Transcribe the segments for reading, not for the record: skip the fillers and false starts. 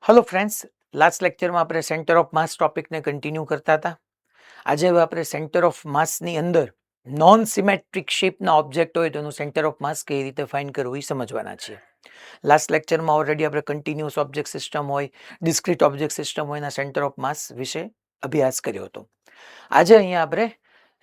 Hello friends, last લેક્ચરમાં આપણે centre of mass ટોપિકને continue કરતા હતા. આજે હવે આપણે સેન્ટર ઓફ માસની અંદર નોન સિમેટ્રિક શેપના ઓબ્જેક્ટ હોય તો એનું સેન્ટર ઓફ માસ કઈ રીતે ફાઇન્ડ કરવું એ સમજવાના છીએ. લાસ્ટ લેક્ચરમાં ઓલરેડી આપણે કન્ટિન્યુઅસ ઓબ્જેક્ટ સિસ્ટમ હોય, ડિસ્ક્રીટ ઓબ્જેક્ટ સિસ્ટમ હોય એના સેન્ટર ઓફ માસ વિશે અભ્યાસ કર્યો હતો. આજે અહીંયા આપણે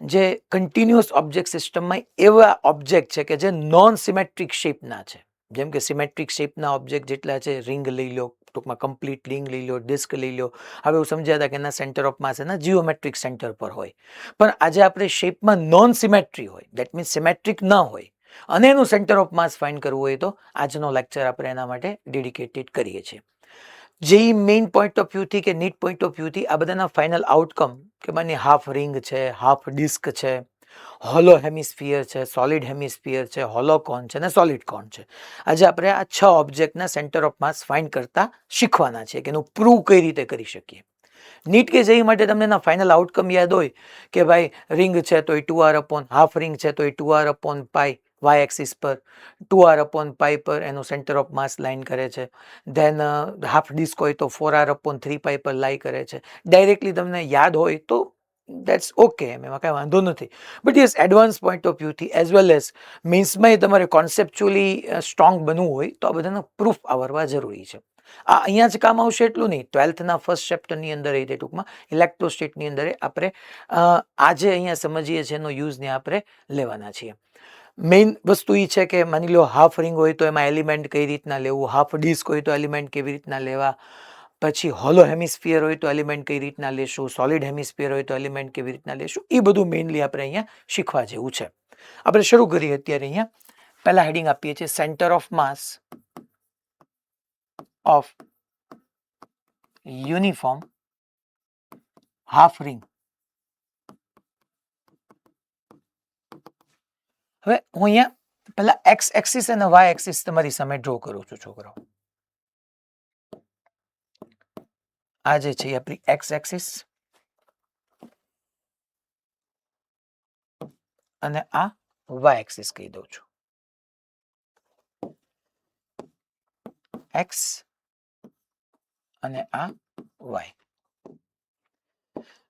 જે કન્ટિન્યુઅસ ઓબ્જેક્ટ સિસ્ટમમાં એવા ઓબ્જેક્ટ છે કે જે નોન સિમેટ્રિક શેપના છે. જેમ કે સિમેટ્રિક શેપના ઓબ્જેક્ટ જેટલા છે, રિંગ લઈ લો, ટૂંકમાં કમ્પ્લીટ રિંગ લઈ લો, ડિસ્ક લઈ લો. હવે એવું સમજ્યા હતા કે એના સેન્ટર ઓફ માસ એના જીઓમેટ્રિક સેન્ટર પર હોય. પણ આજે આપણે શેપમાં નોન સિમેટ્રી હોય, દેટ મીન્સ સિમેટ્રિક ન હોય અને એનું સેન્ટર ઓફ માસ ફાઇન્ડ કરવું હોય તો આજનો લેક્ચર આપણે એના માટે ડેડિકેટેડ કરીએ છીએ. જે મેઇન પોઈન્ટ ઓફ વ્યૂથી કે નીટ પોઈન્ટ ઓફ વ્યૂથી આ બધાના ફાઇનલ આઉટકમ કે માની હાફ રિંગ છે, હાફ ડિસ્ક છે, હોલો હેમિસ્ફિયર છે, સોલિડ હેમિસ્ફિયર છે, હોલો કોન છે અને સોલિડ કોન છે. આજે આપણે આ 6 ઓબ્જેક્ટના સેન્ટર ઓફ માસ ફાઇન્ડ કરતા શીખવાના છે કે એનું પ્રૂવ કઈ રીતે કરી શકીએ. નીટ કે જેઈ માટે તમને એના ફાઇનલ આઉટકમ યાદ હોય કે ભાઈ રિંગ છે તો એ 2r અપોન હાફ રિંગ છે તો એ 2r upon pi Y axis પર, 2r અપોન પાઈ પર એનું સેન્ટર ઓફ માસ લાઈન કરે છે. ધેન હાફ ડિસ્ક હોય તો 4r અપોન 3 પાઈ પર લાઈ કરે છે. ડાયરેક્ટલી તમને યાદ હોય તો દેટ્સ ઓકે, એમાં કાંઈ વાંધો નથી. But yes, advance point of વ્યૂથી એઝ વેલ એઝ મીન્સમાં તમારે કોન્સેપ્ચ્યુઅલી સ્ટ્રોંગ બનવું હોય તો આ બધાનો પ્રૂફ આવરવા જરૂરી છે. આ અહીંયા જ કામ આવશે એટલું નહીં, 12થના ફર્સ્ટ ચેપ્ટરની અંદર એ ટૂંકમાં ઇલેક્ટ્રોસ્ટેટની અંદર આપણે આજે અહીંયા સમજીએ છીએ એનો યુઝને આપણે લેવાના છીએ. મેઇન વસ્તુ એ છે કે માની લો હાફ રિંગ હોય તો એમાં એલિમેન્ટ કઈ રીતના લેવું, હાફ ડિસ્ક હોય તો એલિમેન્ટ કેવી રીતના લેવા, પછી હોલો હેમિસ્ફિયર હોય તો એલિમેન્ટ કઈ રીતના લેશું, સોલિડ હેમિસ્ફિયર હોય તો એલિમેન્ટ કેવી રીતના લેશું, એ બધું મેઇનલી આપણે અહીંયા શીખવા જેવું છે. આપણે શરૂ કરીએ અત્યારે અહીંયા. પહેલા હેડિંગ આપીએ છીએ centre of mass of uniform half ring. હવે હું અહીંયા પહેલા એક્સ એક્સિસ અને વાય એક્સિસ તમારી સામે ડ્રો કરું છું છોકરાઓ. આ જે છે આપણી એક્સ એક્સિસ અને આ વાય એક્સિસ કહી દઉં છું. એક્સ અને આ વાય.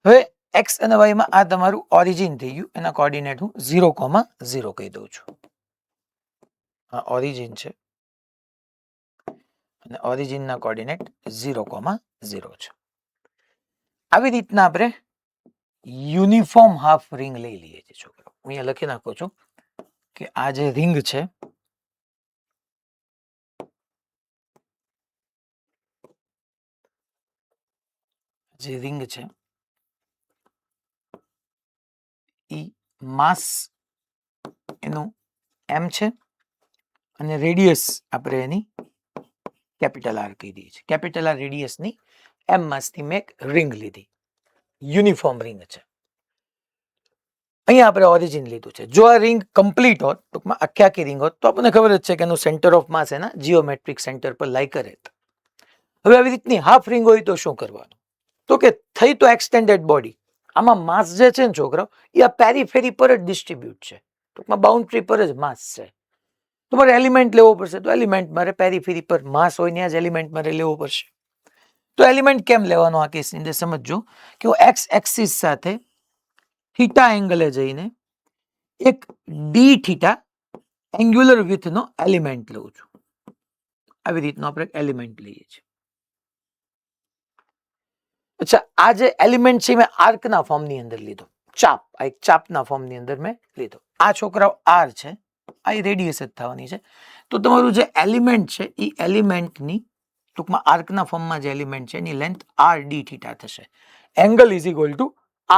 હવે એક્સ અને વાય માં આ તમારું ઓરિજિન થઈ ગયું, એના કોઓર્ડિનેટ હું 0,0 કહી દઉં છું. આ ઓરિજિન છે અને ઓરિજિનના કોઓર્ડિનેટ 0,0 છે. આવી રીતના આપણે યુનિફોર્મ હાફ રિંગ લઈ લઈએ છીએ છોકરાઓ. હું અહીંયા લખી નાખું છું કે આ જે રિંગ છે ઈ માસ એનું m છે અને રેડિયસ આપણે એની કેપિટલ R કહી દઈએ છીએ. કેપિટલ R રેડિયસની m માસથી મેં એક રિંગ લીધી, યુનિફોર્મ રિંગ છે. અહીંયા આપણે ઓરિજિન લીધું છે. જો આ રિંગ કમ્પ્લીટ હોત, ટૂંકમાં આખી રિંગ હોત, તો આપણને ખબર જ છે કે એનું સેન્ટર ઓફ માસ એના જીઓમેટ્રિક સેન્ટર પર લાઈ કરે. હવે આવી રીતની હાફ રિંગ હોય તો શું કરવાનું? તો કે થઈ તો એક્સટેન્ડેડ બોડી. આમાં માસ જે છે ને છોકરાઓ, એ આ પેરીફેરી પર જ ડિસ્ટ્રીબ્યુટ છે, ટૂંકમાં બાઉન્ડ્રી પર જ માસ છે. તમારે એલિમેન્ટ લેવો પડશે તો એલિમેન્ટ મારે પેરીફેરી પર માસ હોય ત્યાં જ એલિમેન્ટ મારે લેવો પડશે. તો એલિમેન્ટ કેમ લેવાનો આ કેસની અંદર સમજજો કે હું એક્સ એક્સિસ સાથે થીટા એંગલે જઈને એક ડી થીટા એંગ્યુલર વિથનો એલિમેન્ટ લઉં છું. આવી રીતનો આપણે એલિમેન્ટ લઈએ છીએ. અચ્છા, આ જે એલિમેન્ટ છે મેં આર્કના ફોર્મની અંદર લીધો, ચાપ, આ એક ચાપના ફોર્મની અંદર મેં લીધો. આ છોકરાઓ આર છે, આ રેડિયસ જ થવાની છે. તો તમારું જે એલિમેન્ટ છે એ એલિમેન્ટની ટૂંકમાં આર્કના ફોર્મમાં જે એલિમેન્ટ છે એની લેન્થ આર ડી થીટા થશે. Angle is equal two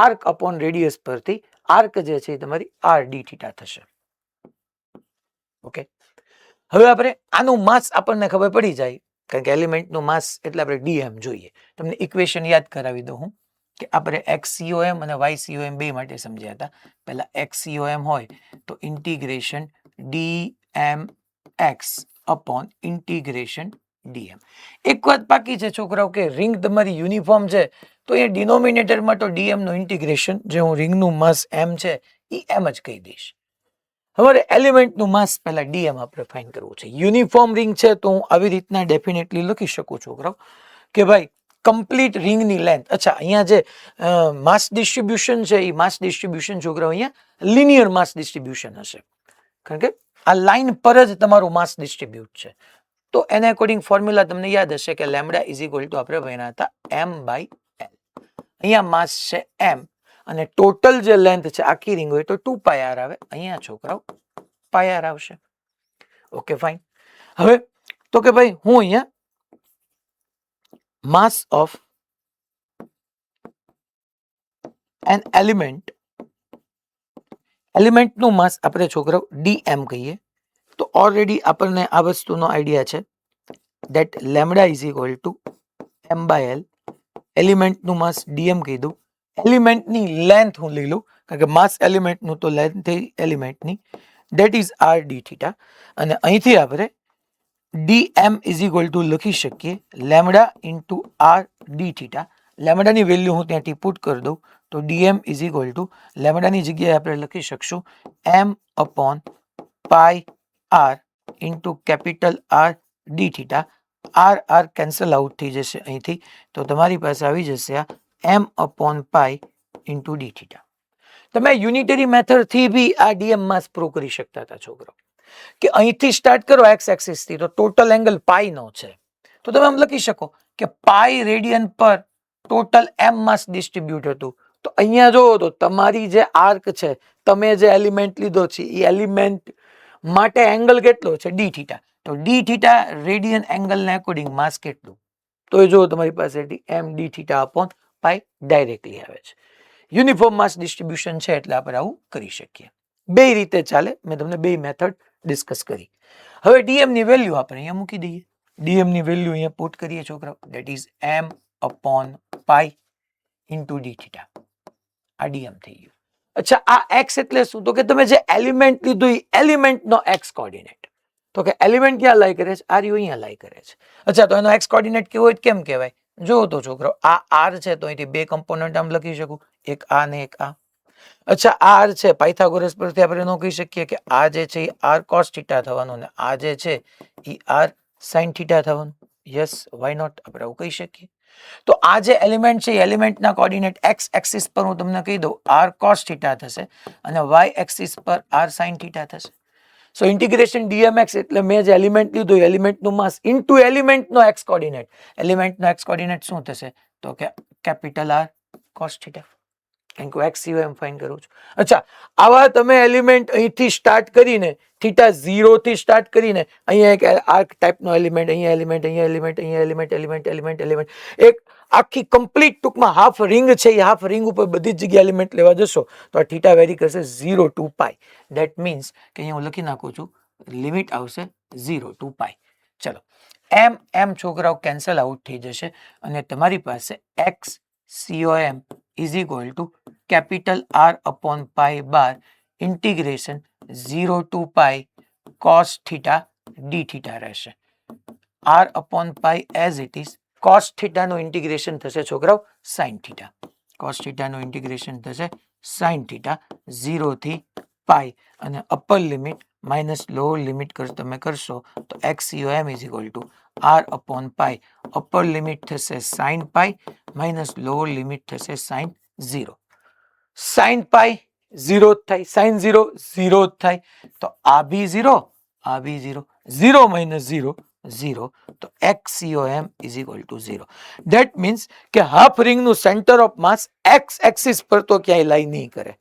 arc upon radius પરથી આર્ક જે છે એ તમારી આર ડી થીટા થશે. ઓકે, હવે આપણે આનું માસ આપણને ખબર પડી જાય કારણ કે એલિમેન્ટનું માસ એટલે આપણે ડીએમ જોઈએ. તમને ઇક્વેશન યાદ કરાવી દઉં હું કે આપણે XCOM અને YCOM બે માટે સમજ્યા હતા. પહેલા XCOM હોય તો integration DMX upon integration DM. એક વાત બાકી છે છોકરાઓ કે રિંગ તમારી યુનિફોર્મ છે તો એ ડિનોમિનેટરમાં તો DM નું ઇન્ટિગ્રેશન, જે હું રિંગનું માસ m છે એ m જ કહી દઈશ. હવે એલિમેન્ટનું માસ પહેલા ડીએમ આપણે ફાઇન્ડ કરવું છે. યુનિફોર્મ રિંગ છે તો હું આવી રીતના ડેફિનેટલી લખી શકું છું છોકરાઓ કે ભાઈ કમ્પ્લીટ રિંગની લેન્થ, અચ્છા અહીંયા જે માસ ડિસ્ટ્રીબ્યુશન છે એ માસ ડિસ્ટ્રીબ્યુશન છોકરાઓ અહીંયા લિનિયર માસ ડિસ્ટ્રીબ્યુશન હશે, કારણ કે આ લાઈન પર જ તમારું માસ ડિસ્ટ્રીબ્યુટ છે. તો એને અકોર્ડિંગ ફોર્મ્યુલા તમને યાદ હશે કે લેમડા ઇઝ ઇક્વલ ટુ આપણે ભણ્યા હતા m/l. અહીંયા માસ છે m અને ટોટલ જે લેન્થ છે આખી રિંગ હોય તો 2πr આવે, અહીંયા છોકરાઓ πr આવશે. Okay fine. હવે તો કે ભાઈ હું અહીંયા mass of an element, એલિમેન્ટનું માસ આપણે છોકરાઓ dm કહીએ. તો ઓલરેડી આપણને આ વસ્તુનો આઈડિયા છે that lambda is equal to m/l. એલિમેન્ટનું mass dm કીધું, એલિમેન્ટની લેન્થ હું લઈ લઉં કારણ કે માસ એલિમેન્ટનું તો લેન્થ એલિમેન્ટની, that is r d theta. અને અહીંથી આપણે dm is equal to લખી શકીએ lambda into r d theta. લેમડાની વેલ્યુ હું ત્યાંથી પુટ કરી દઉં તો dm is equal to લેમડાની જગ્યાએ આપણે લખી શકશું m/pi r into capital R d theta. r cancel out થઈ જશે અહીંથી, તો તમારી પાસે આવી જશે આ m/pi ઇન્ટુ d theta. તમે યુનિટરી મેથડથી બી આ dm માસ પ્રૂવ કરી શકતા હતા છોકરો, કે અહીંથી સ્ટાર્ટ કરો એક્સ એક્સિસ થી તો ટોટલ એંગલ પાઈ નો છે, તો તમે આમ લખી શકો કે પાઈ રેડિયન પર ટોટલ m માસ ડિસ્ટ્રીબ્યુટ હતું. તો અહીંયા જોવો તો તમારી જે આર્ક છે, તમે જે એલિમેન્ટ લીધો છે એ એલિમેન્ટ માટે એંગલ કેટલો છે d થીટા, તો d થીટા રેડિયન એંગલ ને અકોર્ડિંગ માસ કેટલું, તો એ જો તમારી પાસે m d થીટા અપોન પાઈ ડાયરેક્ટલી આવે છે. યુનિફોર્મ માસ ડિસ્ટ્રીબ્યુશન છે એટલે આપણે આવું કરી શકીએ. બે રીતે ચાલે, મેં તમને બે મેથડ ડિસ્કસ કરી. હવે dm ની વેલ્યુ આપણે અહીંયા મૂકી દઈએ. dm ની વેલ્યુ અહીંયા પુટ કરીએ છોકરાઓ, that is m/pi into d theta. આ dm થઈ ગયું. અચ્છા આ x એટલે શું, તો કે તમે જે એલિમેન્ટ લીધું એ એલિમેન્ટનો x કોઓર્ડિનેટ, તો કે એલિમેન્ટ ક્યાં લાઈ કરે છે, આ રહ્યું અહીંયા લાઈ કરે છે. અચ્છા તો એનો x કોઓર્ડિનેટ કેવો હોય કેમ કહેવાય, જો તો છોકરો આ r છે તો અહીંથી બે કમ્પોનન્ટ આમ લખી શકું, એક આ ને એક આ. અચ્છા r છે પાયથાગોરસ પરથી આપણે નો કહી શકીએ કે આ જે છે એ r cos થીટા થવાનું ને આ જે છે એ r sin થીટા થવાનું. યસ, વાય નોટ, આપણે આવું કહી શકીએ. તો આ જે એલિમેન્ટ છે એ એલિમેન્ટના કોઓર્ડિનેટ x એક્સિસ પર હું તમને કહી દઉં r cos થીટા થશે અને y એક્સિસ પર r sin થીટા થશે. સો ઇન્ટિગ્રેશન dmx એટલે મેં જે એલિમેન્ટ લીધું એલિમેન્ટનું માસ ઇન્ટુ એલિમેન્ટનો x કોઓર્ડિનેટ. એલિમેન્ટનો x કોઓર્ડિનેટ શું થશે, તો કે capital R cos theta. x એમ ફાઇન કરું છું. અચ્છા આવા તમે એલિમેન્ટ અહીંથી સ્ટાર્ટ કરીને થીટા 0 થી સ્ટાર્ટ કરીને અહીંયા એક આર્ક ટાઈપનો એલિમેન્ટ, અહીંયા એલિમેન્ટ, અહીંયા એલિમેન્ટ, અહીંયા એલિમેન્ટ, એલિમેન્ટ, એલિમેન્ટ, એલિમેન્ટ, એક આખી કમ્પ્લીટ ટૂંકમાં હાફ રિંગ છે એ હાફ રિંગ ઉપર બધી જ જગ્યાએ એલિમેન્ટ લેવા જશો તો આ થીટા વેરી કરશે 0 to પાઈ. ધેટ મીન્સ કે અહીંયા હું લખી નાખું છું લિમિટ આવશે 0 to પાઈ. ચલો m છોકરાઓ કેન્સલ આઉટ થઈ જશે અને તમારી પાસે x COM is equal to capital R upon pi bar integration 0 to pi cos theta d theta રહેશે. R upon pi as it is, cos theta નો ઇન્ટિગ્રેશન થશે છોકરાઓ sin theta, cos theta નો ઇન્ટિગ્રેશન થશે sin theta 0 થી pi અને upper limit minus lower limit તમે કરશો તો x COM is equal to R upon pi, upper limit થશે sin pi minus lower limit થશે sin 0. sin pi 0 થાય, sin 0 0 થાય, તો આ બી 0 આ બી 0, 0 માઇનસ 0 0, તો x COM is equal to 0. That means કે હાફ રિંગનું centre of mass x axis પર તો ક્યાંય લાઈ નહીં કરે,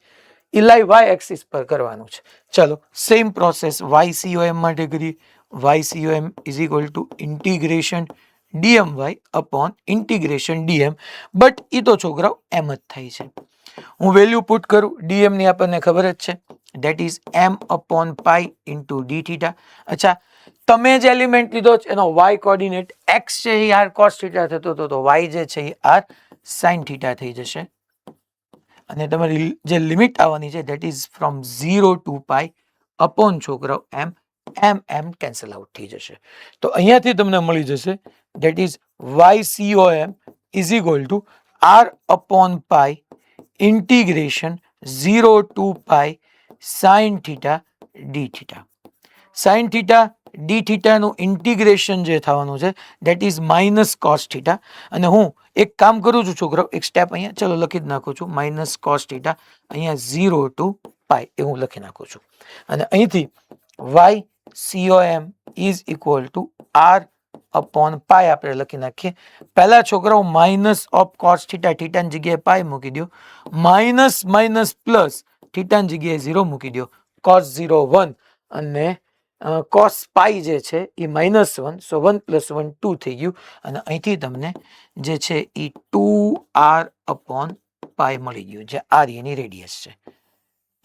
એ લાઈ y એક્સિસ પર કરવાનું છે. ચલો સેમ પ્રોસેસ y COM માટે કરીએ. y COM is equal to integration dmy upon integration dm, but એ તો છોકરાઓ એમ જ થાય છે. હું વેલ્યુ પુટ કરું, dm ની આપણને ખબર જ છે, that is m/pi into d theta. અચ્છા તમે જે એલિમેન્ટ લીધો છે એનો y કોઓર્ડિનેટ x છે એ r cos થીટા થતો હતો, તો y જે છે એ r sin થીટા થઈ જશે અને તમારી જે લિમિટ આવવાની છે that is from 0 to pi upon છોકરાઓ m કેન્સલ આઉટ થઈ જશે. તો અહીંયાથી તમને મળી જશે that is y COM is equal to r upon pi integration 0 to pi sin theta d theta. sin theta d થીટાનું ઇન્ટિગ્રેશન જે થવાનું છે that is minus cos theta. અને હું એક કામ કરું છું છોકરાઓ, એક સ્ટેપ અહીંયા ચલો લખી જ નાખું છું, માઇનસ કોસ થીટા અહીંયા 0 ટુ પાઈ એ હું લખી નાખું છું. અને અહીંથી y COM is equal to r upon pi આપણે લખી નાખીએ. પહેલા છોકરાઓ માઇનસ ઓફ કોસ થીટા, થીટાની જગ્યાએ પાઈ મૂકી દો, માઇનસ માઇનસ પ્લસ થીટાની જગ્યાએ 0 મૂકી દો, કોસ 0 1 અને કોસ પાઈ જે છે એ -1, સો 1 + 1 2 થઈ ગયું. અને અહીંથી તમને જે છે એ 2r અપોન પાઈ મળી ગયું, જે આર એની રેડિયસ છે.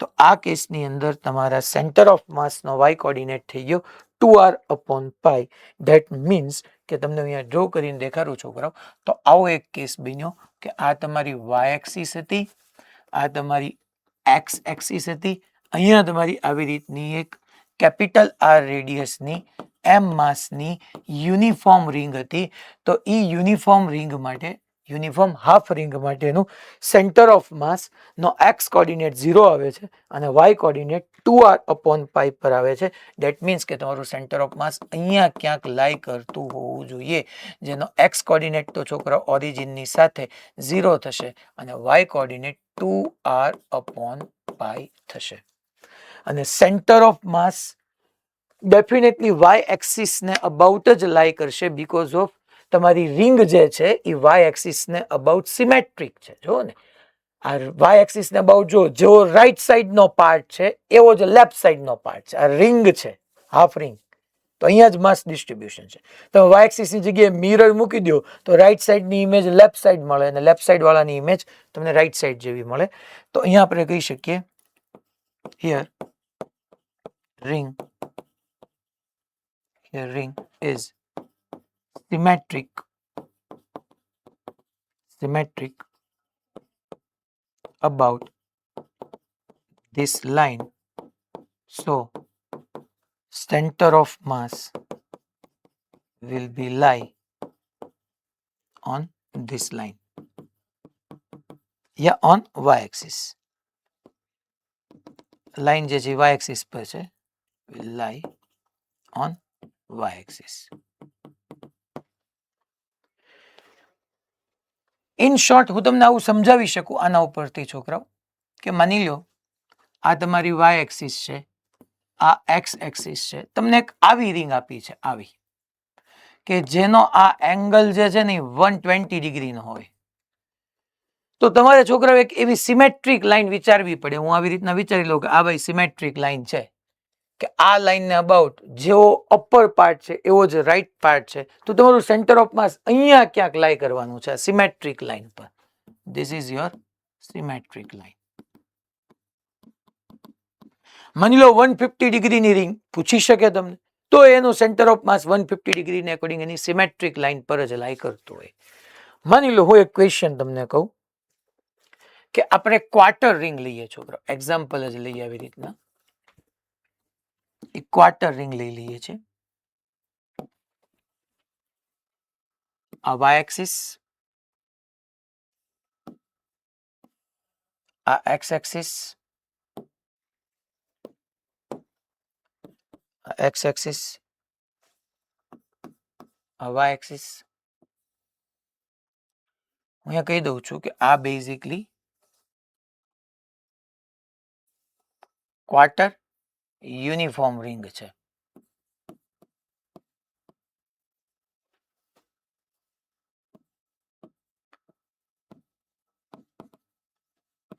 તો આ કેસની અંદર તમારા સેન્ટર ઓફ માસનો વાય કોર્ડિનેટ થઈ ગયો 2r upon pi. That means કે તમને અહીંયા ડ્રો કરીને દેખાડું છોકરાઓ, તો આવો એક કેસ બન્યો કે આ તમારી વાય એક્સિસ હતી, આ તમારી એક્સ એક્સિસ હતી, અહીંયા તમારી આવી રીતની એક કેપિટલ આર રેડિયસની એમ માસની યુનિફોર્મ રિંગ હતી. તો એ યુનિફોર્મ રિંગ માટે, યુનિફોર્મ હાફ રિંગ માટેનું સેન્ટર ઓફ માસ નો એક્સ કોર્ડિનેટ 0 આવે છે અને વાય કોર્ડિનેટ 2r અપોન પાઈ પર આવે છે. દેટ મીન્સ કે તમારું સેન્ટર ઓફ માસ અહીંયા ક્યાંક લાઈ કરતું હોવું જોઈએ, જેનો એક્સ કોર્ડિનેટ તો છોકરા ઓરિજિનની સાથે 0 થશે અને Y coordinate 2r upon pi થશે. અને centre of mass definitely Y axis ને અબાઉટ જ લાઈ કરશે, બીકોઝ ઓફ તમારી રિંગ જે છે એ વાય એક્સિસ ને અબાઉટ સિમેટ્રિક છે. જો ને આ વાય એક્સિસ ને અબાઉટ જો રાઈટ સાઈડ નો પાર્ટ છે એવો જ લેફ્ટ સાઈડ નો પાર્ટ છે. આ રિંગ છે, હાફ રિંગ, તો અહીંયા જ માસ ડિસ્ટ્રીબ્યુશન છે. તમે વાય એક્સિસ ની જગ્યાએ મિરર મૂકી દો તો રાઈટ સાઈડ ની ઇમેજ લેફ્ટ સાઈડ મળે અને લેફ્ટ સાઈડ વાળાની ઇમેજ તમને રાઈટ સાઈડ જેવી મળે. તો અહીંયા આપણે કહી શકીએ here ring is symmetric about this line, so center of mass will be lie on this line, yeah, on y-axis. Line જે છે y-axis પર છે, will lie on y-axis. In short હું તમને આવું સમજાવી શકું આના ઉપરથી છોકરાઓ, કે માની લો આ તમારી વાય એક્સિસ છે, આ એક્સ એક્સિસ છે, તમને એક આવી રિંગ આપી છે, આવી કે જેનો આ એંગલ જે છે ને 120 ડિગ્રીનો હોય. તો તમારે છોકરાઓ એક એવી સિમેટ્રિક લાઈન વિચારવી પડે. હું આવી રીતના વિચારી લઉં કે આ ભાઈ સિમેટ્રિક લાઈન છે, કે આ લાઈન ને અબાઉટ જેવો અપર પાર્ટ છે એવો જ રાઈટ પાર્ટ છે, તો તમારું સેન્ટર ઓફ માસ અહીંયા ક્યાંક લાઈ કરવાનું છે સિમેટ્રિક લાઈન પર. This is your symmetric line. માની લો 150 ડિગ્રીની રિંગ પૂછી શકે તમને, તો એનું સેન્ટર ઓફ માસ 150 ડિગ્રીને અકોર્ડિંગ એની સિમેટ્રિક લાઈન પર જ લાઈ કરતું હોય. માની લો હું એક ક્વેશ્ચન તમને કહું કે આપણે ક્વાર્ટર રિંગ લઈએ છોકરો, એક્ઝામ્પલ જ લઈએ આવી રીતના એક ક્વાર્ટર રિંગ લઈ લઈએ છીએ. આ વાય એક્સિસ, આ એક્સ એક્સિસ, એક્સ એક્સિસ, આ વાય એક્સિસ. હું અહીંયા કહી દઉં છું કે આ બેઝિકલી ક્વાર્ટર યુનિફોર્મ રિંગ છે.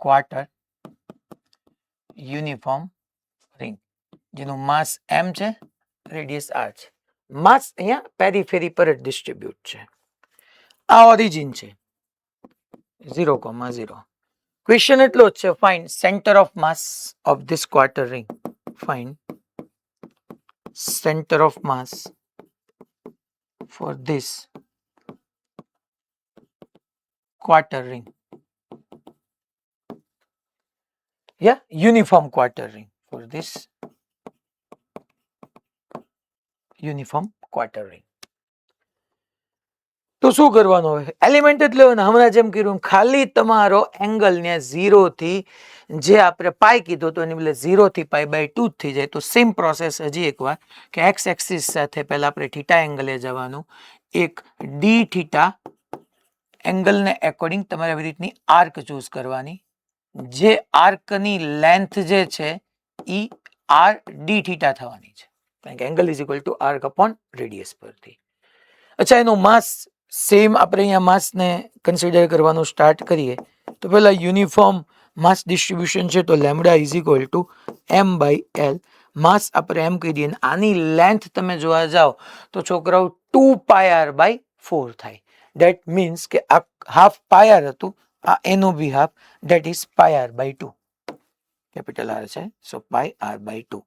ક્વાર્ટર યુનિફોર્મ રિંગ જેનું માસ m છે, રેડિયસ r છે. માસ અહીંયા પેરીફેરી પર જ ડિસ્ટ્રીબ્યુટ છે. આ ઓરિજિન છે 0,0. ક્વેશ્ચન એટલો જ છે, find centre of mass of this quarter ring. Find centre of mass for this quarter ring. Yeah, uniform quarter ring, for this uniform quarter ring. તો શું કરવાનું હવે? એલિમેન્ટ જ લેવાના. હમણાં જેમ કર્યું ખાલી તમારો એંગલ ને 0 થી જે આપણે પાઈ કીધો તો એની બદલે 0 થી π/2 થઈ જાય. તો સેમ પ્રોસેસ હજી એકવાર કે એક્સ એક્સિસ સાથે પહેલા આપણે થીટા એંગલે જવાનું, એક ડી થીટા એંગલને એકોર્ડિંગ તમારે આવી રીતની આર્ક ચૂઝ કરવાની, જે આર્કની લેન્થ જે છે એ આર ડી થીટા થવાની છે, કારણ કે angle is equal two arc upon radius પરથી. અચ્છા, એનું માસ સેમ આપણે અહીંયા માસને કન્સિડર કરવાનું સ્ટાર્ટ કરીએ તો પહેલા યુનિફોર્મ માસ ડિસ્ટ્રીબ્યુશન છે, તો lambda is equal two m/l. માસ આપણે એમ કહી દઈએ, આની લેન્થ તમે જોવા જાઓ તો છોકરાઓ 2πr/4 થાય. દેટ મીન્સ કે આ હાફ પાયર હતું, આ એનો બી half, that is πr/2. Capital r છે, સો πr/2.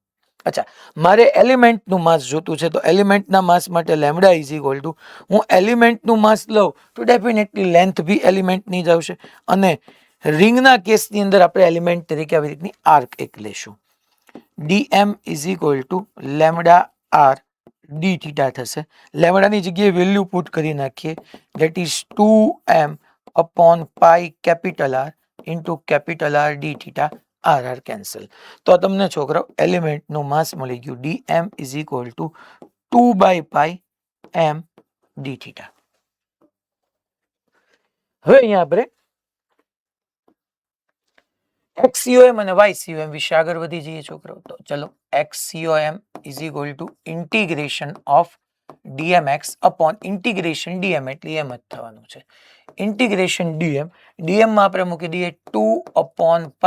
અચ્છા, મારે એલિમેન્ટનું માસ જોતું છે, તો એલિમેન્ટના માસ માટે લેમ્બડા ઇઝ ઇક્વલ ટુ, હું એલિમેન્ટનું માસ લઉં તો ડેફિનેટલી લેન્થ બી એલિમેન્ટની જ આવશે, અને રિંગના કેસની અંદર આપણે એલિમેન્ટ તરીકે આવી રીતની આર્ક એક લેશું. dm is equal to lambda r D theta થશે. લેમ્બડાની જગ્યાએ વેલ્યુ પુટ કરી નાખીએ, that is 2m upon pi capital r into capital R D theta. R r cancel. તો તમને છોકરાઓ એલિમેન્ટનું માસ મળી ગયું. dm is equal to 2/π m d theta. હવે અહીંયા આપણે XCOM અને YCOM વિશે આગળ વધી જઈએ છોકરાઓ. તો ચલો, XCOM is equal to integration of dmx upon integration dm, એટલે એમ જ થવાનું છે. ઇન્ટિગ્રેશન dm, dm માં આપણે મૂકી દઈએ 2/π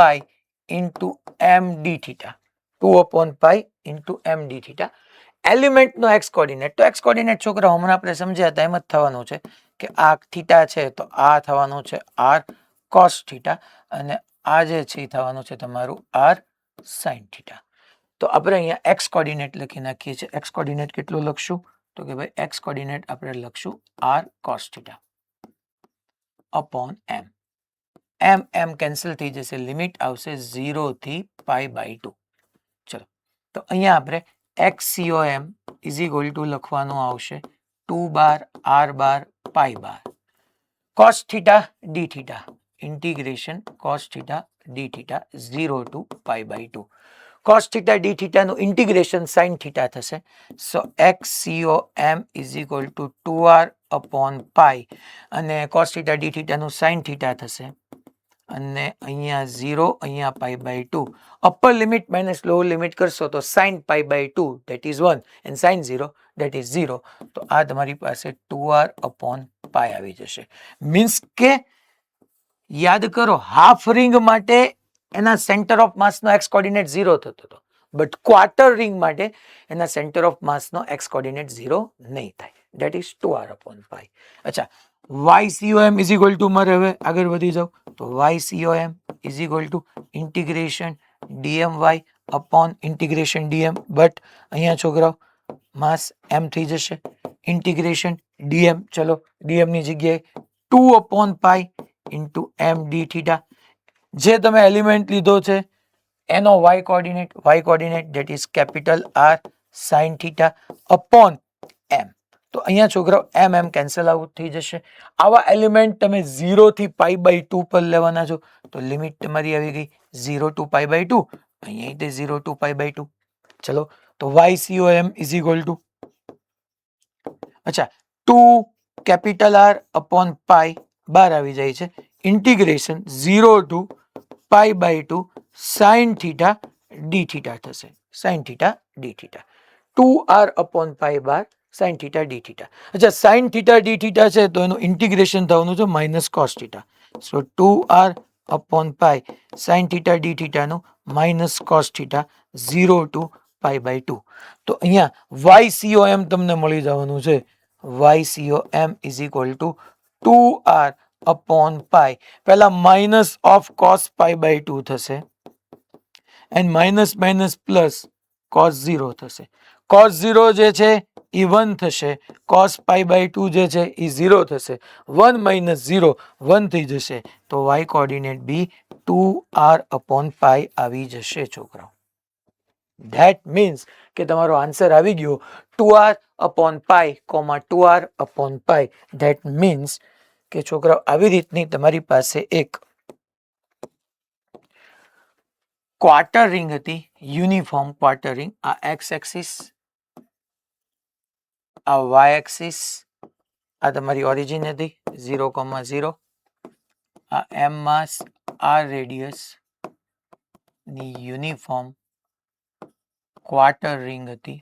into m d theta, 2/π into m d theta. એલિમેન્ટનો એક્સ કોર્ડિનેટ, તો એક્સ કોર્ડિનેટ છોકરા હમણાં આપણે સમજ્યા હતા એમ જ થવાનું છે કે આ થીટા છે તો આ થવાનું છે આર કોસ થીટા, અને આ જે છે એ થવાનું છે તમારું આર સાઇન થીટા. તો આપણે અહીંયા એક્સ કોર્ડિનેટ લખી નાખીએ છીએ. એક્સ કોર્ડિનેટ કેટલું લખશું? તો કે ભાઈ એક્સ કોર્ડિનેટ આપણે લખશું આર કોસ થીટા અપોન એમ. એમ કેન્સલ થઈ જશે, લિમિટ આવશે 0 થી π/2. ચલો, તો અહીંયા આપણે XCOM ઇઝ ઇક્વલ ટુ લખવાનું આવશે 2 bar r bar pi bar cos theta d theta, integration cos theta d theta 0 to π/2. Cos theta d થીટાનું ઇન્ટિગ્રેશન સાઇન થીટા થશે. So XCOM is equal to 2r upon pi, અને cos theta d થીટાનું sine theta થશે, અને અહીંયા 0, અહીંયા π/2. Upper limit minus lower limit કરશો તો sine π/2 that is 1 and sine 0 that is 0. તો આ તમારી પાસે 2r અપોન પાઈ આવી જશે. મીન્સ કે યાદ કરો, હાફ રિંગ માટે એના સેન્ટર ઓફ માસનો એક્સ કોર્ડિનેટ 0 થતો હતો, બટ ક્વાર્ટર રિંગ માટે એના સેન્ટર ઓફ માસનો એક્સ કોર્ડિનેટ 0 નહીં થાય, દેટ ઇઝ 2r અપોન પાઈ. અચ્છા, YCOM ઇઝ ઇક્વલ ટુ, મારે હવે આગળ વધી જાવ તો YCOM is equal to integration DMY upon integration DM, but અહીંયા છોકરાઓ માસ એમ થઈ જશે, ઇન્ટિગ્રેશન DM, ચલો DM ની જગ્યાએ 2/પાઈ ઇન્ટુ m ડી થીટા. જે તમે એલિમેન્ટ લીધો છે એનો y coordinate that is capital R sine theta upon m. તો અહીંયા છોકરાઓ m કેન્સલ આઉટ થઈ જશે. આવા એલિમેન્ટ તમે 0 થી π/2 પર લેવાના છો, તો લિમિટ તમારી આવી ગઈ 0 ટુ π/2, અહીંયા તે 0 ટુ π/2. ચલો, તો YCOM ઇઝ ઇક્વલ ટુ, અચ્છા 2 capital R upon pi bar આવી જાય છે, integration 0 to π/2 sine theta d theta થશે, sine theta d theta, 2r upon pi bar sine theta d theta. અચ્છા, સાઇન થીટા ડી થીટા છે તો એનું integration થવાનું છે minus cos theta. So 2r upon pi sine theta d થીટાનું minus cos theta 0 to π/2. તો અહીંયા YCOM તમને મળી જવાનું છે. YCOM is equal to 2r upon પાઈ, પહેલા માઇનસ ઓફ કોસ π/2 થશે, and minus minus plus cos 0 થશે. કોસ 0 જે છે એ 1 થશે, કોસ π/2 જે છે એ 0 થશે, 1 માઇનસ 0 1 થઈ જશે, તો y કોર્ડિનેટ બી 2r અપોન પાઈ આવી જશે છોકરાઓ. ધેટ મીન્સ કે તમારો આન્સર આવી ગયો 2r upon pi, 2r upon pi. That means કે છોકરાઓ આવી રીતની તમારી પાસે એક ક્વાર્ટર રિંગ હતી, યુનિફોર્મ ક્વાર્ટર રિંગ. આ એક્સ એક્સિસ, આ વાય એક્સિસ, આ તમારી ઓરિજિન હતી 0,0, આ એમ માસ, આર રેડિયસ ની યુનિફોર્મ ક્વાર્ટર રિંગ હતી.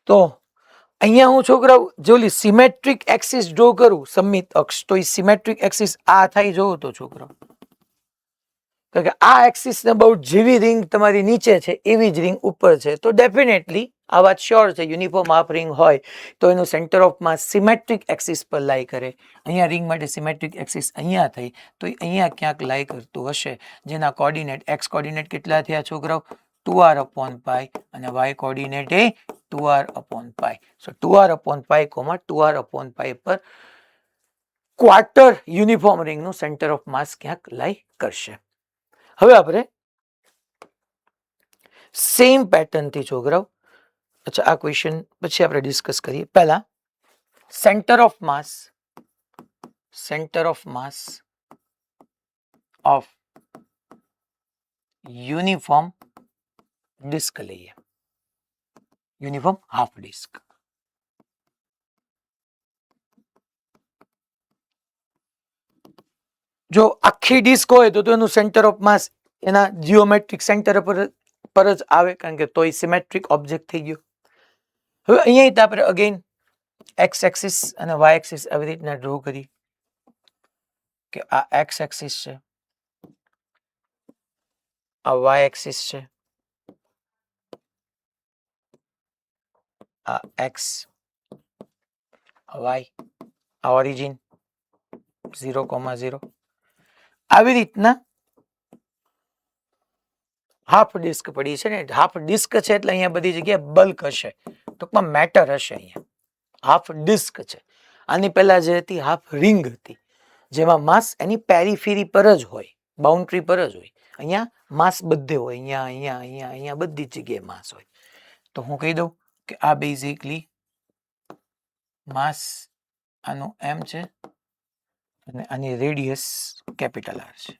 તો અહીંયા હું છોકરાઓ જોલી સિમેટ્રિક એક્સિસ ડ્રો કરું, સમમિત અક્ષ, તો એ સિમેટ્રિક એક્સિસ આ થાય જોવો તો છોકરાઓ, કારણ કે આ એક્સિસ ને બહુ જેવી રિંગ તમારી નીચે છે એવી જ રિંગ ઉપર છે, તો ડેફિનેટલી આ વાત શ્યોર છે, યુનિફોર્મ હાફ રિંગ હોય તો એનું centre of mass symmetric axis પર લાઈ કરે. અહીંયા રિંગ માટે સિમેટ્રિક એક્સિસ અહીંયા થઈ, તો અહીંયા ક્યાંક લાઈ કરતું હશે, જેના કોર્ડિનેટ એક્સ કોર્ડિનેટ કેટલા થયા છોકરાઓ 2r upon pi, અને y કોર્ડિનેટ એ 2r upon pi. So 2r upon pi, 2r upon pi પર ક્વાર્ટર યુનિફોર્મ રિંગ નું સેન્ટર ઓફ માસ ક્યાંક લાઈ કરશે. હવે આપણે સેમ પેટર્ન થી છોકરાઓ, અચ્છા આ ક્વેશ્ચન પછી આપણે ડિસ્કસ કરીએ. પહેલા centre of mass of uniform disc લઈએ, યુનિફોર્મ હાફ ડિસ્ક. જો આખી ડિસ્ક હોય તો એનું સેન્ટર ઓફ માસ એના જીઓમેટ્રિક સેન્ટર પર જ આવે, કારણ કે તો એ સિમેટ્રિક ઓબ્જેક્ટ થઈ ગયો. હવે અહીંયા આપણે અગેન એક્સ એક્સિસ અને વાય એક્સિસ આવી રીતના ડ્રો કરી કે આ એક્સ એક્સિસ છે, આ વાય એક્સિસ છે, આ એક્સ, વાય, આ ઓરિજિન 0,0. આવી રીતના હાફ ડિસ્ક પડી છે ને, હાફ ડિસ્ક છે એટલે અહીંયા બધી જગ્યાએ બલ્ક હશે, ટૂંકમાં મેટર હશે. અહીંયા હાફ ડિસ્ક છે. આની પહેલા જે હતી હાફ રિંગ હતી, જેમાં માસ એની પેરીફેરી પર જ હોય, બાઉન્ડ્રી પર જ હોય. અહીંયા માસ બધે હોય, અહીંયા અહીંયા અહીંયા અહીંયા બધી જ જગ્યાએ માસ હોય. તો હું કહી દઉં કે આ બેઝિકલી માસ આનું એમ છે અને આની રેડિયસ કેપિટલ આર છે.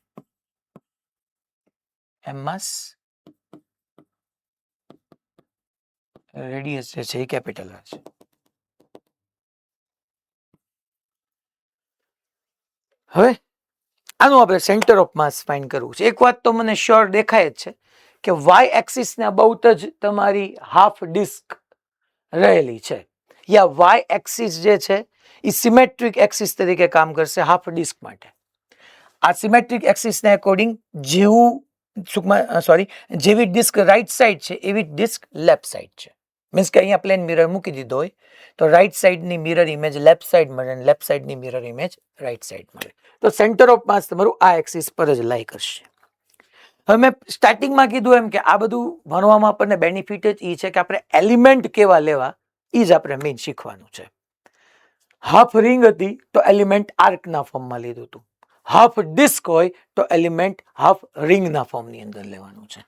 એમ માસ, રેડિયસ જે છે એ કેપિટલ આર છે. હવે આનું આપણે સેન્ટર ઓફ માસ ફાઇન્ડ કરવું છે. એક વાત તો મને શ્યોર દેખાય જ છે કે વાય એક્સિસ ના બહુ જ તમારી હાફ ડિસ્ક રહેલી છે, યા વાય એક્સિસ જે છે એ સિમેટ્રિક એક્સિસ તરીકે કામ કરશે હાફ ડિસ્ક માટે. આ સિમેટ્રિક એક્સિસ ના એકોર્ડિંગ જેવી ડિસ્ક રાઈટ સાઈડ છે એવી ડિસ્ક લેફ્ટ સાઈડ છે. મીન્સ કે અહીંયા પ્લેન મિરર મૂકી દીધો હોય તો રાઈટ સાઈડની મિરર ઇમેજ લેફ્ટ સાઈડ મળે અને લેફ્ટ સાઈડની મિરર ઇમેજ રાઈટ સાઈડ મળે. તો સેન્ટર ઓફ માસ તમારું આ એક્સિસ પર જ લાઈ કરશે. હવે મેં સ્ટાર્ટિંગમાં કીધું એમ કે આ બધું ભણવામાં આપણને બેનિફિટ જ એ છે કે આપણે એલિમેન્ટ કેવા લેવા એ જ આપણે મેઇન શીખવાનું છે. હાફ રિંગ હતી તો એલિમેન્ટ આર્કના ફોર્મમાં લીધું હતું, હાફ ડિસ્ક હોય તો એલિમેન્ટ હાફ રિંગના ફોર્મની અંદર લેવાનું છે.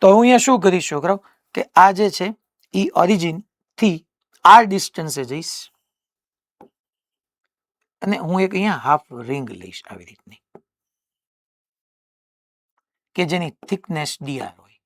તો હું અહીંયા શું કરીશ છોકરાઓ કે આ જે છે એ ઓરિજિન થી આર ડિસ્ટન્સે જઈશ અને હું એક અહીંયા હાફ રિંગ લઈશ આવી રીતની કે જેની થિકનેસ dr હોય,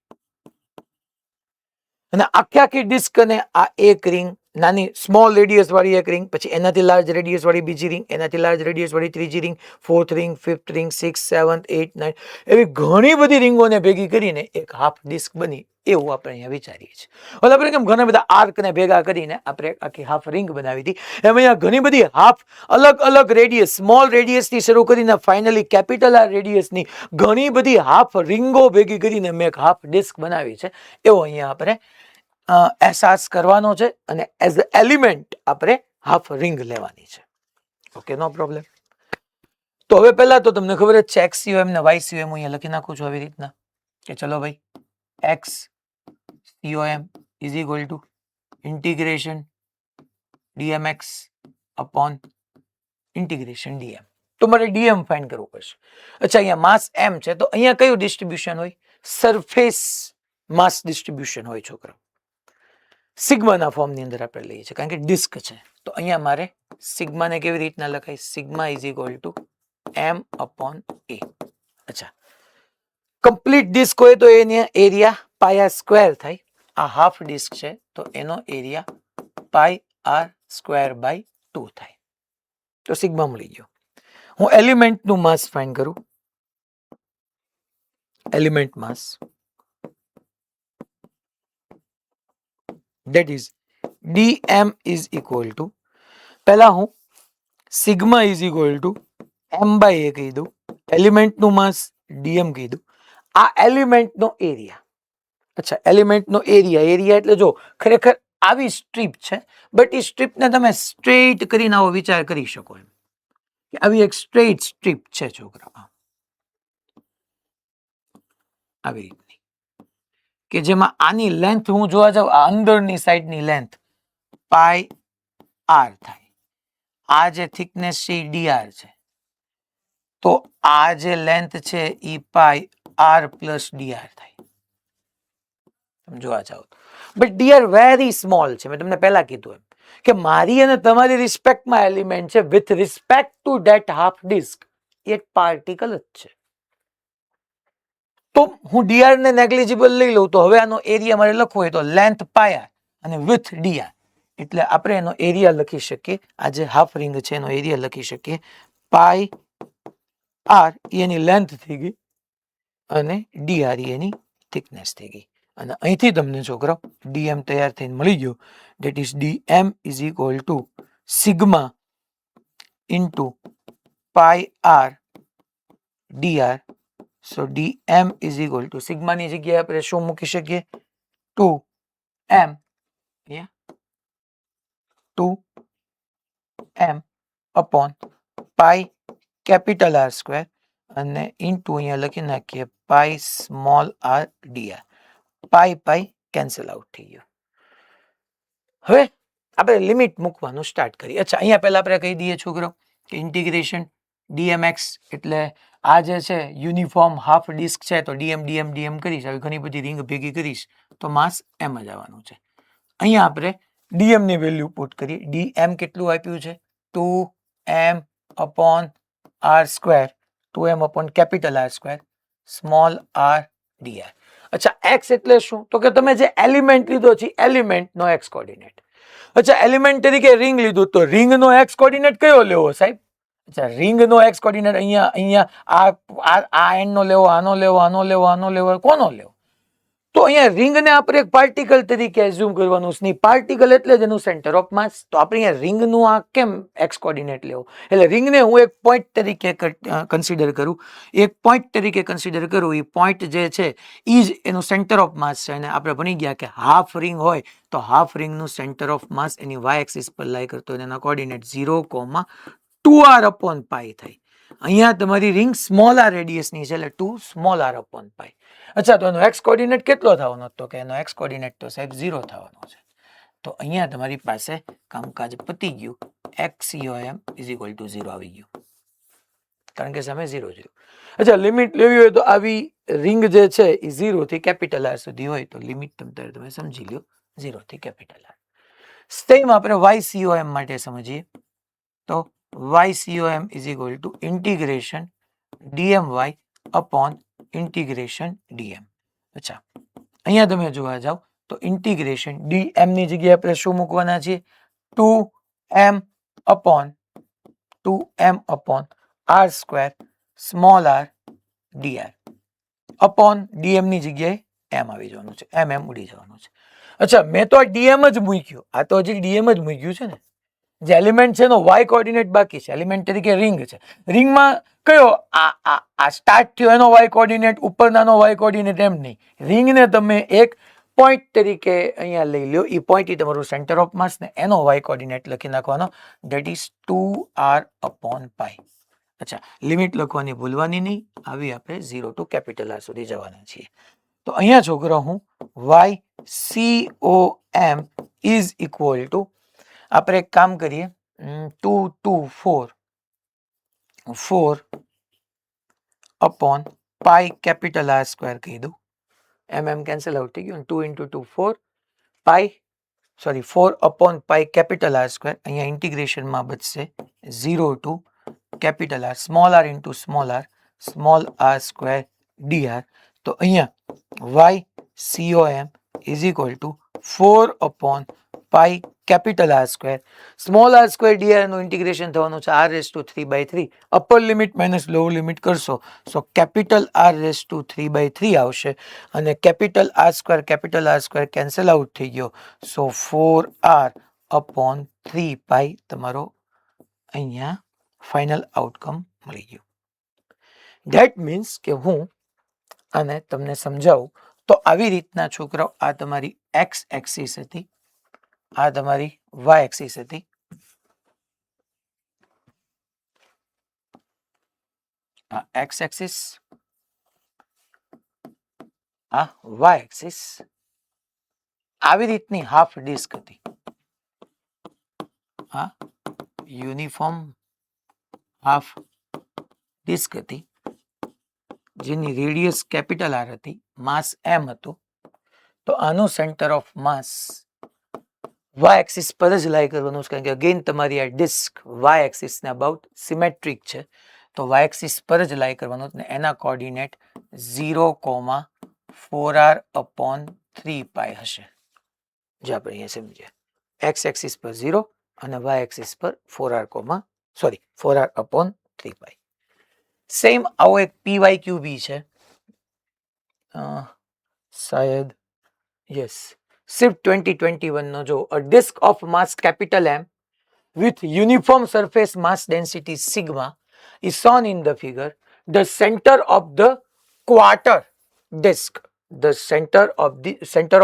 અને આખી ડિસ્ક અને આ એક રિંગ, નાની સ્મોલ રેડિયસ વાળી એક રિંગ, પછી એનાથી લાર્જ રેડિયસ વાળી બીજી રિંગ, એનાથી લાર્જ રેડિયસ વાળી ત્રીજી ring, fourth ring, fifth ring, 6, 7, 8, 9 એવી ઘણી બધી રિંગોને ભેગી કરીને એક હાફ ડિસ્ક બની, એવું આપણે અહીંયા વિચારીએ છીએ. હવે આપણે કેમ ઘણા બધા આર્કને ભેગા કરીને આપણે આખી હાફ રિંગ બનાવી હતી, એમ અહીંયા ઘણી બધી હાફ અલગ અલગ રેડિયસ, સ્મોલ રેડિયસથી શરૂ કરીને ફાઇનલી કેપિટલ આર રેડિયસની ઘણી બધી હાફ રિંગો ભેગી કરીને મેં એક હાફ ડિસ્ક બનાવી છે, એવો અહીંયા આપણે અહેસાસ કરવાનો છે. અને એઝ અ એલિમેન્ટ આપણે હાફ રિંગ લેવાની છે. ઓકે, નો પ્રોબ્લેમ. તો હવે પહેલા તો તમને ખબર જ છે XCOM ને YCOM અહીંયા લખી નાખું છું આવી રીતના કે ચલો ભાઈ XCOM is equal to integration DMX upon integration DM. તો મારે DM ફાઇન્ડ કરવું પડશે. અચ્છા, અહીંયા માસ M છે તો અહીંયા કયું ડિસ્ટ્રીબ્યુશન હોય? સરફેસ માસ ડિસ્ટ્રીબ્યુશન હોય છોકરા, સિગ્માના ફોર્મની અંદર આપણે લઈએ છીએ કારણ કે ડિસ્ક છે. તો અહીંયા મારે સિગ્માને કેવી રીતના લખાય? Sigma is equal to m upon a. અચ્છા, કમ્પ્લીટ ડિસ્ક હોય તો એની એરિયા પાયા સ્ક્વેર થાય. આ હાફ ડિસ્ક છે તો એનો area pi r square by 2 થાય. તો સિગ્મા મળી ગયો. હું એલિમેન્ટનું માસ ફાઇન્ડ કરું. Element mass that is dm is equal to, પહેલા હું sigma is equal to m by a કહી દઉં, એલિમેન્ટનું માસ ડીએમ કહી દઉં. આ એલિમેન્ટનો એરિયા. અચ્છા, એલિમેન્ટનો એરિયા એટલે જો ખરેખર આવી સ્ટ્રીપ છે, બટ એ સ્ટ્રીપને તમે સ્ટ્રેટ કરીને આવો વિચાર કરી શકો એમ કે આવી એક સ્ટ્રેટ સ્ટ્રીપ છે છોકરા, આવી રીતની, કે જેમાં આની લેન્થ હું જોવા જાઉં, આ અંદરની સાઈડની લેન્થ પાઈ આર થાય. આ જે થિકનેસ છે એ ડીઆર છે, તો આ જે લેન્થ છે એ પાઈ આર પ્લસ ડીઆર થાય. તમે જોવા જાઓ બટ ડીઆર વેરી સ્મોલ છે. મેં તમને પહેલા કીધું એમ કે મારી અને તમારી રિસ્પેક્ટમાં એલિમેન્ટ છે with respect to that half disc એક પાર્ટિકલ જ છે. તો હું ડીઆર ને નેગ્લિજિબલ લઈ લઉં તો હવે આનો એરિયા મારે લખવો હોય તો લેન્થ પાયા અને વિથ ડીઆર, એટલે આપણે એનો એરિયા લખી શકીએ. આ જે હાફ રિંગ છે એનો એરિયા લખી શકીએ પાઈ આર એની લેન્થ થઈ ગઈ અને ડીઆર એની થિકનેસ થઈ ગઈ. અને અહીંથી તમને છોકરો ડીએમ તૈયાર થઈને મળી ગયો. That is dm is equal to sigma into pi r dr. So dm is equal to સિગ્માની જગ્યાએ આપણે શું મૂકી શકીએ? 2m 2m upon pi capital R square અને ઇન્ટુ અહીંયા લખી નાખીએ pi small R dr. Pi cancel out થઈ ગયો. હવે આપણે લિમિટ મૂકવાનું સ્ટાર્ટ કરીએ. અચ્છા, અહીંયા પહેલા આપણે કહી દઈએ છોકરો કે ઇન્ટિગ્રેશન ડીએમએક્સ એટલે આ જે છે યુનિફોર્મ હાફ ડિસ્ક છે, તો ડીએમ કરીશ. હવે ઘણી બધી રિંગ ભેગી કરીશ તો માસ એમ જ આવવાનું છે. અહીંયા આપણે ડીએમ ની વેલ્યુ પુટ કરીએ. ડીએમ કેટલું આપ્યું છે? 2m upon R square, 2m upon capital R square small R DR. અચ્છા, એક્સ એટલે શું? તો કે તમે જે એલિમેન્ટ લીધો છે એલિમેન્ટનો એક્સ કોર્ડિનેટ. અચ્છા, એલિમેન્ટ તરીકે રિંગ લીધું તો રિંગનો એક્સ કોર્ડિનેટ કયો લેવો સાહેબ? અચ્છા, રિંગનો એક્સ કોર્ડિનેટ અહીંયા આ એન્ડ નો લેવો, આનો લેવો, આનો લેવો, આનો લેવો, કોનો લેવો? તો અહીંયા રિંગને આપણે એક પાર્ટિકલ તરીકે એઝ્યુમ કરવાનું છે. પાર્ટિકલ એટલે જ એનું સેન્ટર ઓફ માસ. તો આપણે અહીંયા રિંગનું આ કેમ એક્સ કોર્ડિનેટ લેવો? એટલે રિંગને હું એક પોઈન્ટ તરીકે કન્સિડર કરું. એક પોઈન્ટ તરીકે કન્સિડર કરું, એ પોઈન્ટ જે છે એ જ એનું સેન્ટર ઓફ માસ છે. અને આપણે ભણી ગયા કે હાફ રિંગ હોય તો હાફ રિંગનું સેન્ટર ઓફ માસ એની વાય એક્સિસ પર લાઈ કરતો હોય, એના કોર્ડિનેટ 0,2r અપોન પાઈ થાય. અહીંયા તમારી રિંગ સ્મોલ આર રેડિયસની છે એટલે 2 સ્મોલ આર અપોન પાઈ. અચ્છા, તો એનો એક્સ કોર્ડિનેટ કેટલો થવાનો? તો કે એનો એક્સ કોર્ડિનેટ તો સાહેબ 0 થવાનો છે. તો અહીંયા તમારી પાસે કામકાજ પતી ગયું. XCOM ઇઝ ઇક્વલ ટુ 0 આવી ગયું કારણ કે સામે 0 0. અચ્છા, લિમિટ લેવી હોય તો આવી રિંગ જે છે એ 0 થી કેપિટલ આર સુધી હોય તો લિમિટ તમે સમજી લો 0 થી કેપિટલ આર. સેમ આપણે YCOM માટે સમજીએ તો YCOM is equal to integration DMY upon integration DM. અચ્છા, અહીંયા તમે જોવા જાવ તો ઇન્ટિગ્રેશન ડીએમ ની જગ્યાએ આપણે શું મૂકવાના છીએ? 2m upon R square small R DR upon DM ની જગ્યાએ એમ આવી જવાનું છે, એમ ઉડી જવાનું છે. અચ્છા, મેં તો આ ડીએમ જ મૂક્યું, આ તો હજી ડીએમ જ મૂક્યું છે ને. જે એલિમેન્ટ છે એનો વાય કોર્ડિનેટ બાકી છે. એલિમેન્ટ તરીકે રિંગ છે. રિંગમાં કયો આ સ્ટાર્ટ થયો એનો વાય કોર્ડિનેટ, ઉપરનાનો વાય કોર્ડિનેટ એમ નહીં. રિંગને તમે એક પોઈન્ટ તરીકે અહીંયા લઈ લો. એ પોઈન્ટ તમારું સેન્ટર ઓફ માસ ને એનો વાય કોર્ડિનેટ લખી નાખવાનો. ધેટ ઇઝ 2r અપોન પાઈ. અચ્છા, લિમિટ લખવાની ભૂલવાની નહીં. આવી આપણે 0 ટુ કેપિટલ આર સુધી જવાના છીએ. તો અહીંયા છોકરો હું YCOM ઇઝ ઇક્વલ ટુ, આપણે એક કામ કરીએ, 2 2 4 upon pi capital R square કહી દઉં એમ કેન્સલ આઉટ થઈ ગયું. 2 into 2 4 pi, sorry 4 upon pi capital R square. અહીંયા ઇન્ટિગ્રેશનમાં બચશે 0 to capital R small R square dr. તો અહીંયા Y COM is equal to 4 upon pi capital R square small R square dr નું integration થવાનું છે r⁵3/3. Upper limit minus lower limit કરશો so capital r⁵3/3 આવશે અને capital R square cancel out થઈ ગયો. સો 4r upon 3 પાઈ તમારો અહીંયા ફાઇનલ આઉટકમ મળી ગયું. ધેટ મીન્સ કે હું અને તમને સમજાવું તો આવી રીતના છોકરાઓ આ તમારી એક્સ એક્સિસ હતી, આ તમારી વાય એક્સિસ હતી. આ એક્સ એક્સિસ, આ વાય એક્સિસ, આવી રીતની હાફ ડિસ્ક હતી. આ યુનિફોર્મ હાફ ડિસ્ક હતી જેની રેડિયસ કેપિટલ આર હતી, માસ એમ હતું. તો આનું centre of mass Y axis પર જ લાઈ કરવાનું છે કારણ કે અગેન તમારી આ ડિસ્ક વાય એક્સિસ ને અબાઉટ સિમેટ્રિક છે. તો વાય એક્સિસ પર જ લાઈ કરવાનું અને એના કોઓર્ડિનેટ 0,4r upon 3 પાઈ હશે. જે આપણે અહીંયા સમજ્યા એક્સ એક્સિસ પર 0 અને વાય એક્સિસ પર 4r upon 3 પાઈ. સેમ આવો એક PYQB છે, શાયદ યસ SIFT 2021 નો. જો a disk of mass capital M with uniform surface mass density sigma is shown in the figure. The center of the quarter disk, the center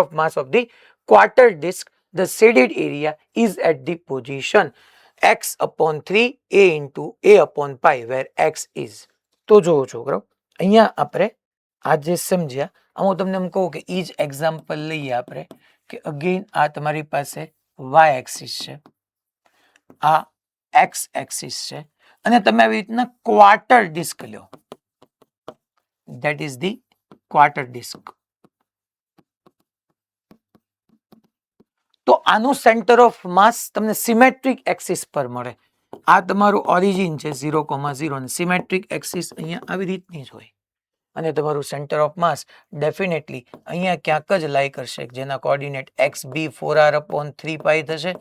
of mass of the quarter disk, the shaded area is at the position x upon 3 a into a upon pi where x is. તો જોવો છોકરો અહીંયા આપણે આ જે સમજ્યા હું તમને એમ કહું કે એ જ એક્ઝામ્પલ લઈએ આપણે કે અગેન આ તમારી પાસે વાય એક્સિસ છે, આ એક્સ એક્સિસ છે અને તમે આવી રીતના ક્વાર્ટર ડિસ્ક લ્યો. That is the quarter disc. તો આનું સેન્ટર ઓફ માસ તમને સિમેટ્રિક એક્સિસ પર મળે. આ તમારું ઓરિજિન છે 0,0 અને સિમેટ્રિક એક્સિસ અહીંયા આવી રીતની જ હોય અને તમારું સેન્ટર ઓફ માસ ડેફિનેટલી અહીંયા ક્યાંક જ લાઈ કરશે જેના કોઓર્ડિનેટ એક્સ બી 4r upon 3 પાઈ થશે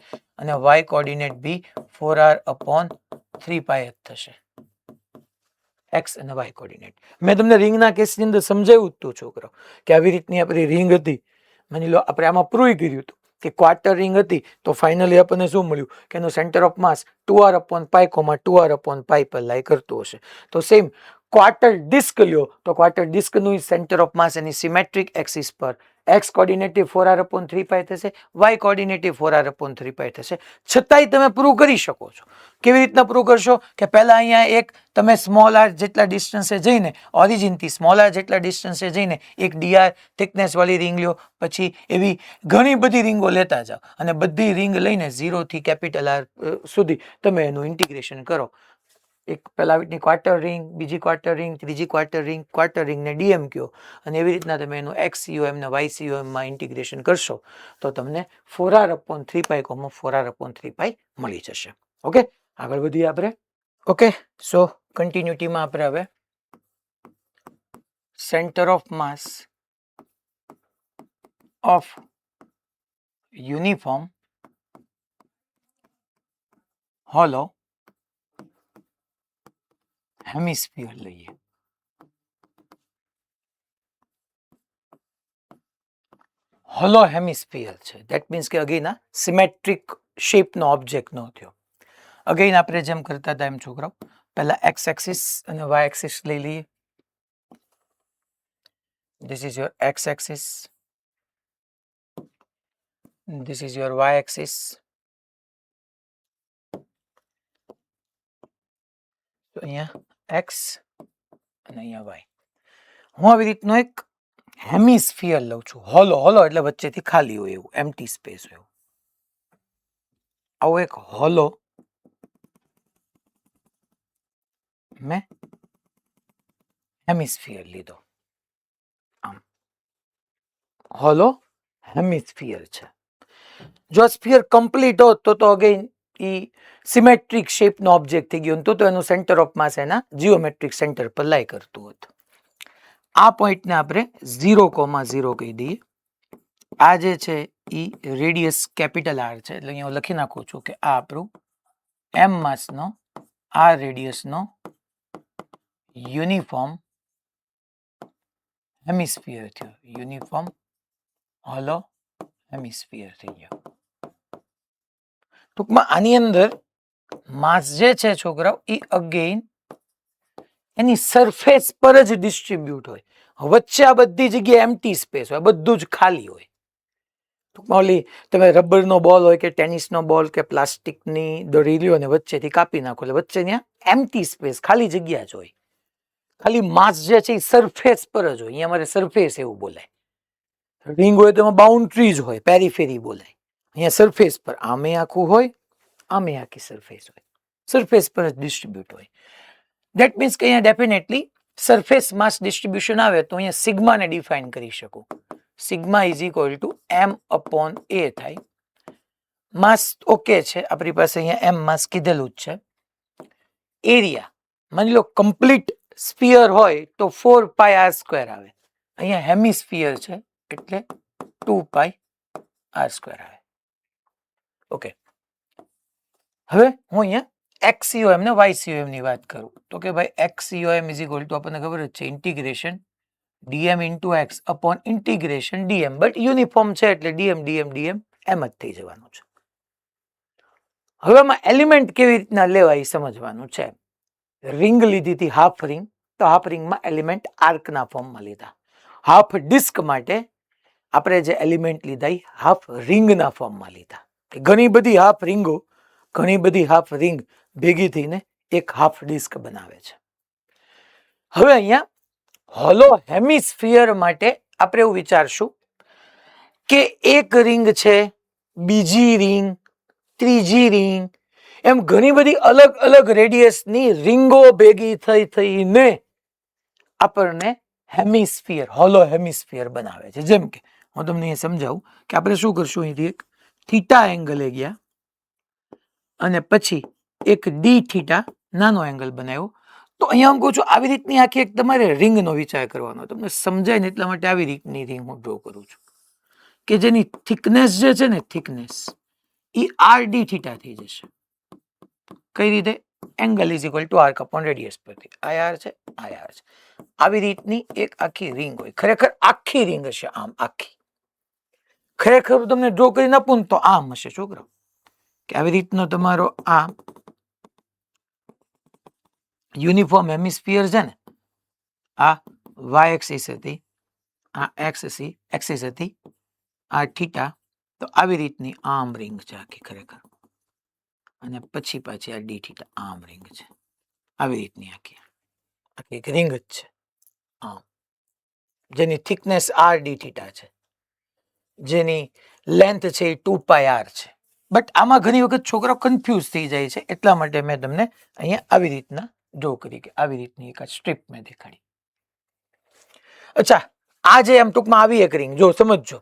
અને વાય કોઓર્ડિનેટ બી 4r upon 3 પાઈ થશે. એક્સ અને વાય કોઓર્ડિનેટ મેં તમને રિંગના કેસની અંદર સમજાવ્યું હતું છોકરો કે આવી રીતની આપણી રિંગ હતી. માની લો આપણે આમાં પ્રૂવ કર્યું હતું કે ક્વાર્ટર રિંગ હતી તો ફાઇનલી આપણને શું મળ્યું કે એનું centre of mass 2r upon pi 2r upon પાઈ પર લાઈ કરતું હશે. તો સેમ ક્વાર્ટર ડિસ્ક લ્યો તો ક્વાર્ટર ડિસ્કનું સેન્ટર ઓફ માસ એની સિમેટ્રિક એક્સિસ પર એક્સ કોઓર્ડિનેટિવ 4r upon 3 પાઈ થશે, વાય કોઓર્ડિનેટિવ 4r upon 3 પાઈ થશે. છતાંય તમે પ્રૂવ કરી શકો છો. કેવી રીતના પ્રૂવ કરશો કે પહેલા અહીંયા એક તમે સ્મોલ આર જેટલા ડિસ્ટન્સે જઈને ઓરિજિનથી સ્મોલ આર જેટલા ડિસ્ટન્સે જઈને એક ડીઆર થિકનેસ વાળી રિંગ લ્યો, પછી એવી ઘણી બધી રીંગો લેતા જાઓ અને બધી રીંગ લઈને 0 થી કેપિટલ આર સુધી તમે એનું ઇન્ટિગ્રેશન કરો. એક પહેલા આવી ક્વાર્ટર રિંગ, બીજી ક્વાર્ટર રિંગ, ત્રીજી ક્વાર્ટર રિંગ ને ડીએમ કયો અને એવી રીતના તમે એનું XCOM ને YCOM માં ઇન્ટિગ્રેશન કરશો તો તમને 4r upon 3 પાઈ 4r upon 3 પાઈ મળી જશે. ઓકે, આગળ વધીએ આપણે. ઓકે, સો કન્ટિન્યુટીમાં આપણે હવે centre of mass of uniform hollow hemisphere લઈએ. હોલો હેમિસ્ફિયર છે ધેટ મીન્સ કે અગેન આ સિમેટ્રિક શેપનો ઓબ્જેક્ટ ન થયો. અગેન આપણે જેમ કરતા હતા એમ છોકરાઓ પહેલા એક્સ એક્સિસ અને વાય એક્સિસ લઈ લઈએ. This is your X axis, this is your Y axis. તો અહીંયા એક્સ અને અહીંયા વાય. હું આવી રીતનો એક હેમિસ્ફિયર લઉં છું. હોલો એટલે વચ્ચેથી ખાલી હોય એવું, એમ્પ્ટી સ્પેસ હોય એવું. આવો એક હોલો મેં હેમિસ્ફિયર લીધો આમ. હોલો હેમિસ્ફિયર છે. જો સ્ફિયર કમ્પ્લીટ હોત તો અગેન એ સિમેટ્રિક શેપનો ઓબ્જેક્ટ થઈ ગયો, તો એનું સેન્ટર ઓફ માસ એના જીઓમેટ્રિક સેન્ટર પર લાઈ કરતું હતું. આ પોઈન્ટને આપણે 0,0 કહી દઈએ. આ જે છે એ રેડિયસ કેપિટલ આર છે, એટલે અહીંયા લખી નાખું છું કે આ આપણું એમ માસનો આ રેડિયસનો યુનિફોર્મ હેમિસ્ફિયર થયો, યુનિફોર્મ હોલો હેમિસ્ફિયર થઈ ગયો. ટૂંકમાં આની અંદર માસ જે છે છોકરાઓ એ અગેઇન એની સરફેસ પર જ ડિસ્ટ્રીબ્યુટ હોય, વચ્ચે આ બધી જગ્યાએ એમ્પ્ટી સ્પેસ હોય, બધું જ ખાલી હોય. ટૂંકમાં ઓલી તમે રબરનો બોલ હોય કે ટેનિસનો બોલ કે પ્લાસ્ટિકની દોરી લ્યો અને વચ્ચેથી કાપી નાખો એટલે વચ્ચે ત્યાં એમ્પ્ટી સ્પેસ ખાલી જગ્યા જ હોય. ખાલી માસ જે છે એ સરફેસ પર જ હોય. અહીંયા અમારે સરફેસ એવું બોલાય. રિંગ હોય તો એમાં બાઉન્ડ્રી જ હોય, પેરીફેરી બોલાય. અહીંયા સરફેસ પર આમે આખું હોય, આમે આખી સરફેસ હોય, સરફેસ પર જ ડિસ્ટ્રીબ્યુટ હોય. દેટ મીન્સ કે અહીંયા ડેફિનેટલી સરફેસ માસ ડિસ્ટ્રીબ્યુશન આવે તો અહીંયા સિગ્માને ડિફાઇન કરી શકું. Sigma is equal two m/a થાય. માસ ઓકે છે, આપણી પાસે અહીંયા એમ માસ કીધેલું જ છે. એરિયા માની લો કમ્પ્લીટ સ્ફિયર હોય તો 4πr² આવે. અહીંયા હેમિસ્ફિયર છે એટલે 2πr² આવે. ઓકે, હવે હું અહીંયા XCOM ને YCOM ની વાત કરું તો કે ભાઈ XCOM ઇઝ ઇક્વલ ટુ આપણને ખબર જ છે integration dm into x upon integration dm, but uniform છે એટલે dm dm dm એમ જ થઈ જવાનું છે. હવે આમાં એલિમેન્ટ કેવી રીતના લેવાય સમજવાનું છે. રિંગ લીધી હતી હાફ રિંગ, તો હાફ રિંગમાં એલિમેન્ટ આર્કના ફોર્મમાં લીધા. હાફ ડિસ્ક માટે આપણે જે એલિમેન્ટ લીધા એ હાફ રિંગના ફોર્મમાં લીધા. ઘણી બધી હાફ રિંગો, ઘણી બધી હાફ રિંગ ભેગી થઈને એક હાફ ડિસ્ક બનાવે છે. હવે અહીંયા હોલો હેમિસ્ફિયર માટે આપણે એવું વિચારશું કે એક રિંગ છે, બીજી રિંગ, ત્રીજી રિંગ, એમ ઘણી બધી અલગ અલગ રેડિયસની રિંગો ભેગી થઈને આપણને હેમિસ્ફિયર, હોલો હેમિસ્ફિયર બનાવે છે. જેમ કે હું તમને સમજાવું કે આપણે શું કરશું, અહીંથી એક થીટા એંગલે ગયા અને પછી એક ડી થીટા નાનો એંગલ બનાવ્યો. તો અહીંયા હું કહું છું આવી રીતની આખી એક તમારે રિંગનો વિચાર કરવાનો, તમને સમજાય ને એટલા માટે આવી રીતની રિંગ હું ડ્રો કરું છું કે જેની થિકનેસ જે છે ને, થિકનેસ એ RD થીટા થઈ જશે. કઈ રીતે? Angle is equal two arc upon radius પરથી. IR છે, IR છે. આવી રીતની એક આખી રિંગ હોય. ખરેખર આખી રિંગ હશે આમ આખી. ખરેખર તમને ડ્રો કરીને આપું ને તો આમ હશે છોકરા, કે આવી રીતનો તમારો આ યુનિફોર્મ હેમિસ્ફિયર છે ને, આ y એક્સિસ હતી, આ એક્સિસ હતી, આ થીટા, તો આવી રીતની આમ રિંગ છે આખી ખરેખર. અને પછી પાછી આ ડી થીટા આમ રિંગ છે, આવી રીતની આખી આખી એક રિંગ જ છે આમ, જેની થિકનેસ RD થીટા છે, જેની લેન્થ છે એ 2πr છે. બટ આમાં ઘણી વખત છોકરાઓ કન્ફ્યુઝ થઈ જાય છે, એટલા માટે મેં તમને અહીંયા આવી રીતના ડ્રો કરી, કે આવી રીતની એક સ્ટ્રીપ મેં દેખાડી. અચ્છા, આ જે એમ ટૂંકમાં આવી એક રિંગ જો સમજજો.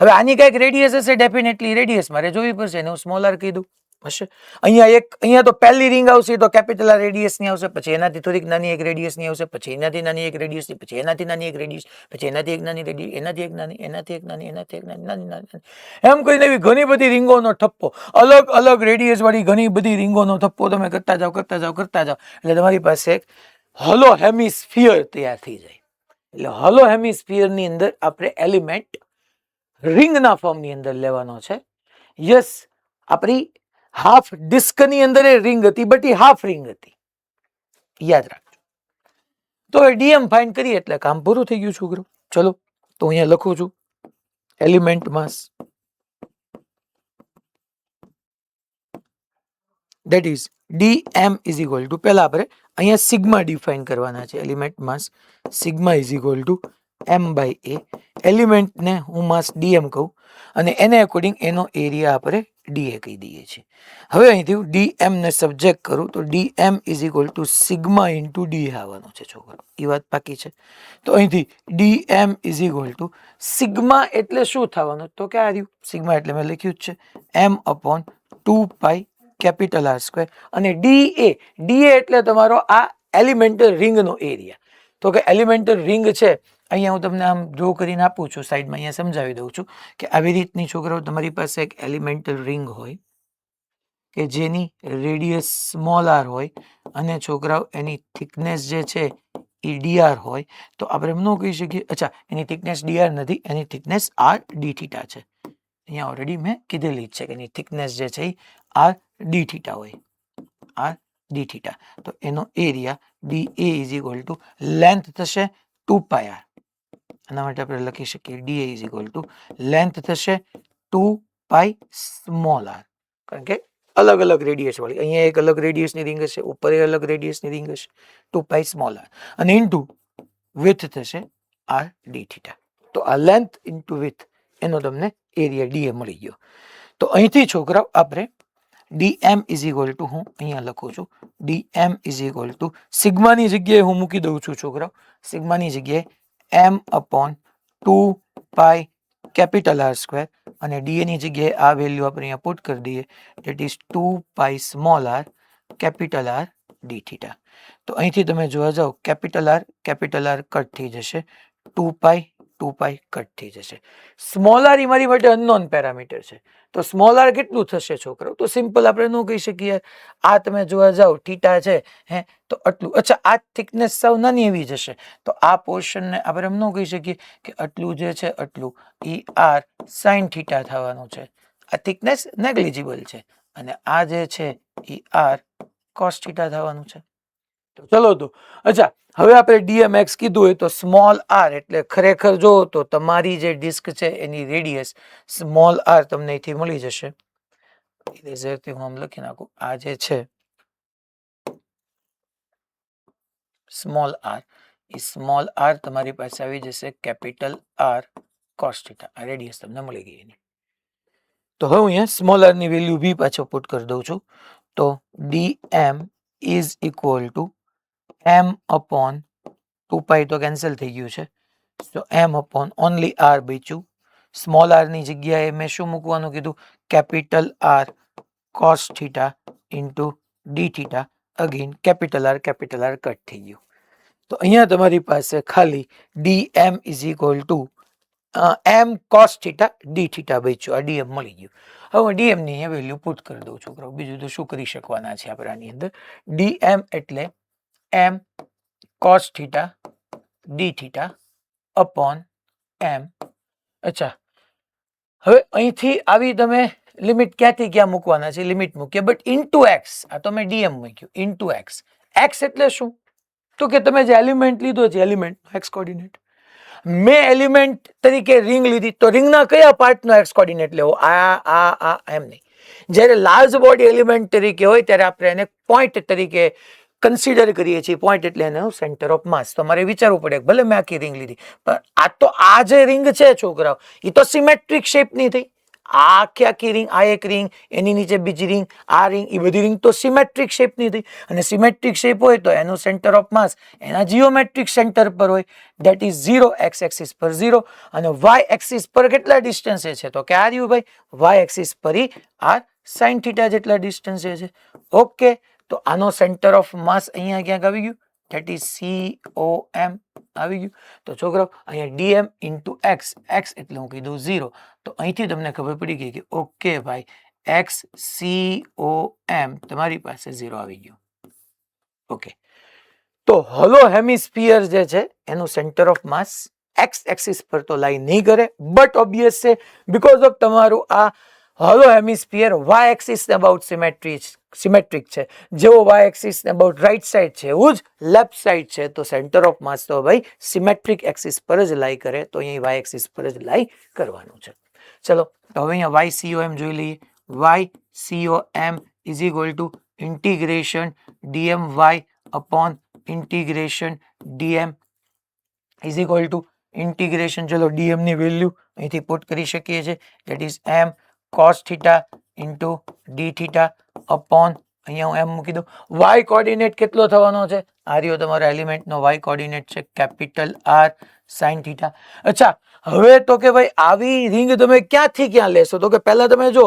હવે આની કઈક રેડિયસ હશે, ડેફિનેટલી રેડિયસ મારે જોવી પડશે, એને હું સ્મોલ આર કીધું હશે. અહીંયા તો પહેલી રિંગ આવશે તો કેપિટલ આર રેડિયસ ની આવશે, પછી એનાથી થોડીક નાની એક રેડિયસ ની આવશે, પછી એનાથી નાની એક રેડિયસ ની, પછી એનાથી નાની એક રેડિયસ, પછી એનાથી એક નાની રેડિયસ, એનાથી એક નાની, એનાથી એક નાની, એનાથી એક નાની, નાની નાની, એમ કરીને એવી ઘણી બધી રિંગોનો ઠપ્પો, અલગ અલગ રેડિયસ વાળી ઘણી બધી રિંગોનો ઠપ્પો તમે કરતા જાઓ કરતા જાઓ કરતા જાઓ, એટલે તમારી પાસે એક હોલો હેમિસ્ફિયર તૈયાર થઈ જાય. એટલે હોલો હેમિસ્ફિયર ની અંદર આપણે એલિમેન્ટ રિંગના ફોર્મની અંદર લેવાનો છે. યસ, આપણી હાફ ડિસ્ક ની અંદર એ રિંગ હતી, બટ એ હાફ રિંગ હતી, યાદ રાખજો. તો ડીએમ ફાઇન્ડ કરીએ એટલે કામ પૂરું થઈ ગયું છોકરો. ચલો તો અહીંયા લખું છું element mass, that is dm is equal to, પહેલા આપણે અહીંયા સિગ્મા ડિફાઇન કરવાના છે. Element mass sigma is equal two m/a. એલિમેન્ટને હું માસ dm કહું અને એને અકોર્ડિંગ એનો એરિયા આપણે ડીએ કહી દઈએ છીએ. હવે અહીંથી હું ડીએમ ને સબ્જેક્ટ કરું તો dm is equal to sigma into D આવવાનો છે છોકરો. એ વાત પાકી છે. તો અહીંથી DM is equal to sigma એટલે શું થવાનું તો કે આ રહ્યું સિગ્મા એટલે મેં લખ્યું જ છે M upon 2 capital R square અને ડીએ એટલે તમારો આ એલિમેન્ટલ રિંગનો એરિયા. તો કે એલિમેન્ટલ રિંગ છે અહીંયા હું તમને આમ ડ્રો કરીને આપું છું સાઈડમાં અહીંયા સમજાવી દઉં છું કે આવી રીતની છોકરાઓ તમારી પાસે એક એલિમેન્ટલ રિંગ હોય કે જેની રેડિયસ સ્મોલ આર હોય અને છોકરાઓ એની થિકનેસ જે છે એ ડીઆર હોય તો આપણે એમ ન કહી શકીએ અચ્છા એની થિકનેસ ડીઆર નથી એની થિકનેસ આર ડી થીટા છે. અહીંયા ઓલરેડી મેં કીધેલી જ છે કે એની થિકનેસ જે છે એ આર ડી થીટા હોય આર ડી થીટા. તો એનો area D A is equal to length થશે 2 આર. આના માટે આપણે લખી શકીએ DA is equal to length થશે 2 સ્મોલ આર કારણ કે અલગ અલગ રેડિયસ વાળી અહીંયા એક અલગ રેડિયસની રિંગ હશે ઉપર અલગ રેડિયસની રિંગ હશે 2 સ્મોલ આર અને ઇન્ટુ વિથ થશે આર ડી થીટા. તો આ લેન્થ ઇન્ટુ વિથ એનો તમને એરિયા ડીએ મળી ગયો. તો અહીંથી છોકરાઓ આપણે ડીએમ ઇઝ ઇક્વલ ટુ હું અહીંયા લખું છું ડીએમ ઇઝ ઇક્વલ ટુ સિગ્માની જગ્યાએ હું મૂકી દઉં છું છોકરાઓ સિગ્માની જગ્યાએ m upon 2 capital R square અને ડીએ ની જગ્યાએ આ વેલ્યુ આપણે અહીંયા પુટ કરી દઈએ that is 2 small r capital R D theta. તો અહીંથી તમે જોવા જાઓ કેપિટલ આર કટ થઈ જશે 2 કટ થઈ જશે. સ્મોલ આર એ મારી માટે અનનોન પેરામીટર છે તો સ્મોલ આર કેટલું થશે છોકરાઓ તો સિમ્પલ આપણે ન કહી શકીએ આ તમે જોવા જાઓ થીટા છે હે તો આટલું અચ્છા આ થિકનેસ સાવ નાની એવી જશે તો આ પોર્શનને આપણે એમ ન કહી શકીએ કે આટલું જે છે આટલું ઈ આર સાઇન થીટા થવાનું છે. આ થિકનેસ નેગ્લિજિબલ છે અને આ જે છે ઈ આર કોસ થીટા થવાનું છે. તો ચલો તો અચ્છા હવે આપણે ડીએમએક્સ કીધું હોય તો સ્મોલ આર એટલે ખરેખર જો તો તમારી જે ડિસ્ક છે એની રેડિયસ સ્મોલ આર તમને અહીંથી મળી જશે. ઇરેઝરથી હું આમ લખી નાખું આ જે છે સ્મોલ આર એ સ્મોલ આર તમારી પાસે આવી જશે કેપિટલ આર કોસ થીટા. આ રેડિયસ તમને મળી ગઈ એની. તો હવે અહીંયા સ્મોલ આર ની વેલ્યુ બી પાછો પુટ કરી દઉં છું તો dm is equal to m upon 2 તો કેન્સલ થઈ ગયું છે તો એમ અપોન ઓનલી આર બચ્યું. સ્મોલ આર ની જગ્યાએ મેં શું મૂકવાનું કીધું capital r cos theta into d theta again capital r cut થઈ ગયું. તો અહીંયા તમારી પાસે ખાલી dm is equal to m cos theta d theta બચ્યું. આ ડીએમ મળી ગયું. હવે ડીએમ ની અહીંયા વેલ્યુ પુટ કરી દઉં છોકરાઓ બીજું તો શું કરી શકવાના છે આપણે આની અંદર. ડીએમ એટલે m cos theta d theta upon m. અચ્છા હવે અહીંથી આવી તમે લિમિટ ક્યાંથી ક્યાં મૂકવાના છે લિમિટ મૂકીએ બટ ઇન્ટુ એક્સ. આ તો મેં ડીએમ મૂક્યું ઇન્ટુ એક્સ. એક્સ એટલે શું તો કે તમે જે એલિમેન્ટ લીધો છે એલિમેન્ટ એક્સ કોર્ડિનેટ મેં એલિમેન્ટ તરીકે રિંગ લીધી તો રિંગના કયા પાર્ટનો એક્સ કોર્ડિનેટ લેવો આ એમ નહીં. જ્યારે લાર્જ બોડી એલિમેન્ટ તરીકે હોય ત્યારે આપણે એને પોઈન્ટ તરીકે કન્સિડર કરીએ છીએ. પોઈન્ટ એટલે એનો સેન્ટર ઓફ માસ. તો મારે વિચારવું પડે ભલે મેં આખી રિંગ લીધી પણ આ તો આ જે રિંગ છે છોકરાઓ એ તો સિમેટ્રિક શેપની થઈ. આ આખી રિંગ આ એક રિંગ એની નીચે બીજી રિંગ આ રિંગ એ બધી રિંગ તો સિમેટ્રિક શેપની થઈ અને સિમેટ્રિક શેપ હોય તો એનું સેન્ટર ઓફ માસ એના જીઓમેટ્રિક સેન્ટર પર હોય ધેટ ઇઝ 0 એક્સ એક્સિસ પર 0 અને વાય એક્સિસ પર કેટલા ડિસ્ટન્સે છે તો કે આ રહ્યું ભાઈ વાય એક્સિસ પર આ સાઇન થીટા જેટલા ડિસ્ટન્સે છે. ઓકે તો આનો સેન્ટર ઓફ માસ અહીંયા ક્યાંક આવી ગયું ધેટ ઇઝ COM આવી ગયું. તો છોકરો અહીંયા ડીએમ ઇન્ટુ એક્સ એક્સ એટલે હું કહી દઉં 0 તો અહીંથી તમને ખબર પડી ગઈ કે ઓકે ભાઈ એક્સ COM તમારી પાસે 0 આવી ગયું. ઓકે તો હોલો હેમિસ્ફિયર જે છે એનું centre of mass x axis પર તો લાઈ નહીં કરે બટ ઓબ્વિયસ છે બીકોઝ ઓફ તમારું આ hollow hemisphere y axis about symmetric છે. જેવો y axis about right side છે એવું જ લેફ્ટ સાઈડ છે તો સેન્ટર ઓફ માસ તો ભાઈ સિમેટ્રિક એક્સિસ પર જ લાઈ કરે તો અહીં વાય એક્સિસ પર જ લાઈ કરવાનું છે. ચલો તો હવે અહીંયા વાય COM જોઈ લઈએ. Y COM is equal to integration dm y upon integration dm is equal to integration ચલો ડીએમ ની વેલ્યુ અહીંથી પુટ કરી શકીએ છીએ that is m cos theta into d theta upon અહીંયા હું એમ મૂકી દઉં. વાય કોર્ડિનેટ કેટલો થવાનો છે? આ રહ્યો તમારા એલિમેન્ટનો વાય કોર્ડિનેટ છે કેપિટલ આર સાઇન થીટા. અચ્છા, હવે તો કે ભાઈ આવી રિંગ તમે ક્યાંથી ક્યાં લેશો? તો કે પહેલા તમે જો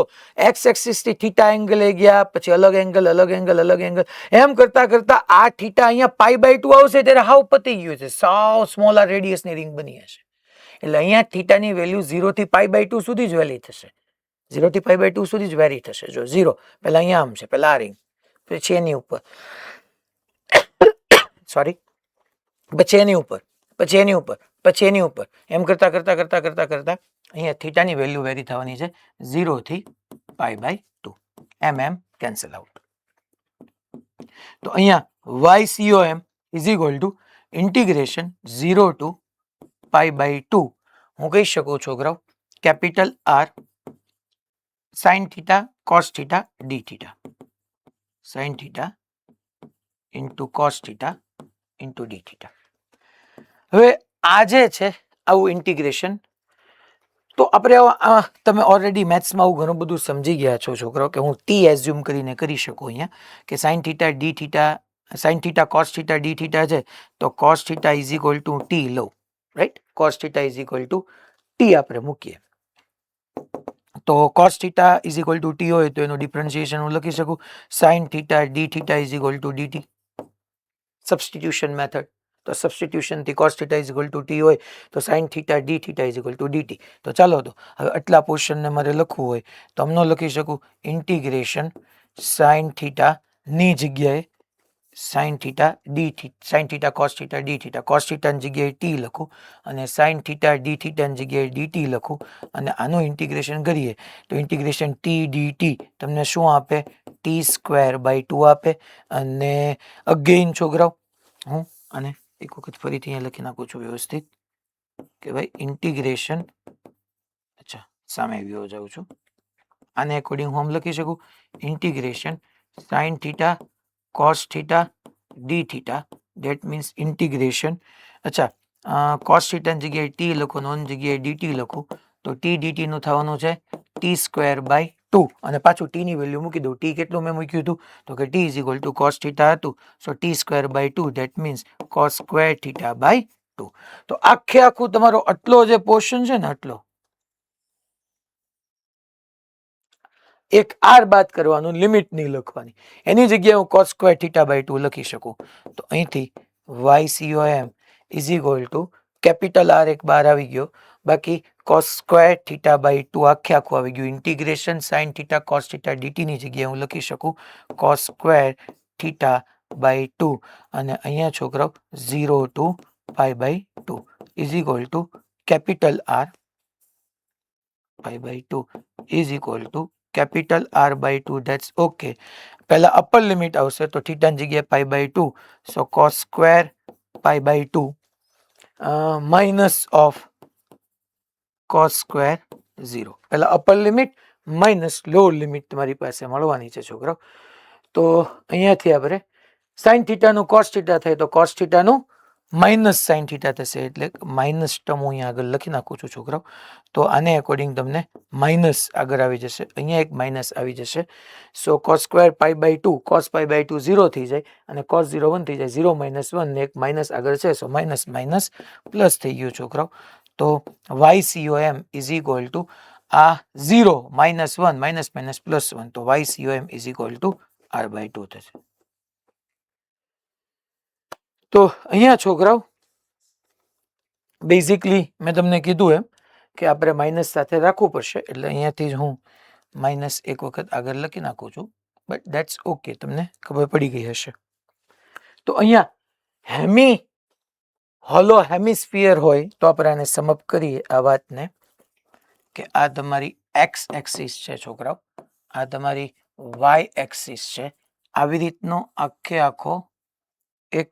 એક્સ એક્સિસ થી થીટા એંગલ લઈ ગયા, પછી અલગ એંગલ અલગ એંગલ અલગ એંગલ, એમ કરતા કરતા આ થીટા અહીંયા π/2 આવશે ત્યારે હાવ પતી ગયું છે, સાવ સ્મોલ રેડિયસ ની રિંગ બની હશે. એટલે અહીંયા થીટાની વેલ્યુ 0 થી π/2 સુધી જ વેરી થશે. 0 થી π/2 સુધી જ વેરી થશે. જો 0 પહેલા અહીંયા આમ છે, પહેલા આ રિંગ, પછી એની ઉપર, સોરી, પછી એની ઉપર, પછી એની ઉપર, પછી એની ઉપર, એમ કરતા કરતા કરતા કરતા કરતા અહીંયા થીટાની વેલ્યુ વેરી થવાની છે 0 થી π/2. M cancel out. તો અહીંયા YCOM is equal to integration 0 to π/2 હું કહી શકું છોકરાઓ capital r sine theta cos theta d theta, sine theta into cos theta into d theta. હવે આ જે છે આવું ઇન્ટિગ્રેશન, તો આપણે તમે ઓલરેડી મેથ્સમાં આવું ઘણું બધું સમજી ગયા છો છોકરાઓ કે હું ટી એઝ્યુમ કરીને કરી શકું અહીંયા કે sine theta d theta, sine theta cos theta d theta છે તો cos theta is equal to t લો, right? Cos theta is equal to t આપણે મૂકીએ તો cos theta is equal to t હોય તો એનું ડિફરન્શિએશન હું લખી શકું sine theta d theta is equal to dt. Substitution method, તો સબસ્ટિટ્યુશન થી cos theta is equal to t હોય તો sine theta d theta is equal to DT. તો ચાલો તો હવે આટલા પોર્શનને મારે લખવું હોય તો અમને લખી શકું ઇન્ટિગ્રેશન સાઇન થીટા ની જગ્યાએ sine theta d theta, sine theta cos theta d theta, cos થીટાની જગ્યાએ ટી લખું અને સાઇન થીટા ડી થીટાની જગ્યાએ ડીટી લખું અને આનું ઇન્ટિગ્રેશન કરીએ તો ઇન્ટિગ્રેશન ટી ડીટી તમને શું આપે? t²/2 આપે. અને અગેઇન છોકરાઓ હું અને એક વખત ફરીથી અહીંયા લખી નાખું છું વ્યવસ્થિત કે ભાઈ ઇન્ટિગ્રેશન, અચ્છા સામે આવ્યો જાઉં છું, આને એકોર્ડિંગ હું લખી શકું integration sine theta cos theta d theta, that means integration, અચ્છા કોસ થીટાની જગ્યાએ ટી લખો, નોન જગ્યાએ ડીટી લખું તો ટી ડીટી નું થવાનું છે t²/2 અને પાછું ટી ની વેલ્યુ મૂકી દઉં. ટી કેટલું મેં મૂક્યું હતું તો કે t is equal to cos theta હતું, so t²/2 that means cos square theta. તો આખે આખું તમારો આટલો જે પોર્શન છે ને આટલો એક આર બાદ કરવાનું, લિમિટ નહીં લખવાની, એની જગ્યાએ હું કોસ સ્ક્વેર થીટા/2 લખી શકું. તો અહીંથી YCOM is equal to capital R એક બાર આવી ગયો, બાકી કોસ સ્ક્વેર થીટા/2 આખે આખું આવી ગયું. Integration sine theta cos theta DT ની જગ્યાએ હું લખી શકું કોસ સ્ક્વેર થીટા/2 અને અહીંયા છોકરાઓ 0 to π/2 is equal to capital r π/2 is equal to capital R/2. That's okay. પહેલા અપર લિમિટ આવશે તો થીટાની જગ્યાએ π/2, so cos square π/2 minus of cos square 0. પહેલા upper limit minus lower limit તમારી પાસે મળવાની છે છોકરો. તો અહીંયાથી આપણે સાઇન થીટાનું કોસ થીટા થાય તો કોસ થીટાનું માઇનસ સાઇન થીટા થશે, એટલે માઇનસ ટર્મ હું અહીંયા આગળ લખી નાખું છું છોકરાઓ. તો આને એકોર્ડિંગ તમને માઇનસ આગળ આવી જશે, અહીંયા એક માઇનસ આવી જશે. સો કોસ સ્ક્વેર π/2, કોસ π/2 0 થઈ જાય અને કોસ 0 1 થઈ જાય, 0 - 1 ને એક માઇનસ આગળ છે, સો માઇનસ માઇનસ પ્લસ થઈ ગયું છોકરાઓ. તો YCOM ઇઝ ઇક્વલ ટુ આ 0 - 1 માઇનસ માઇનસ પ્લસ 1, તો YCOM is equal two R/2 થશે. તો અહીંયા છોકરાઓ બેઝિકલી મેં તમને કીધું એમ કે આપણે માઇનસ સાથે રાખવું પડશે, એટલે અહીંયાથી જ હું માઇનસ એક વખત આગળ લખી નાખું છું, બટ દેટ્સ ઓકે, તમને ખબર પડી ગઈ હશે. તો અહીંયા હોલો હેમિસ્ફિયર હોય તો આપણે આને સમઅપ કરીએ આ વાતને કે આ તમારી એક્સ એક્સિસ છે છોકરાઓ, આ તમારી વાય એક્સિસ છે. આવી રીતનો આખે આખો એક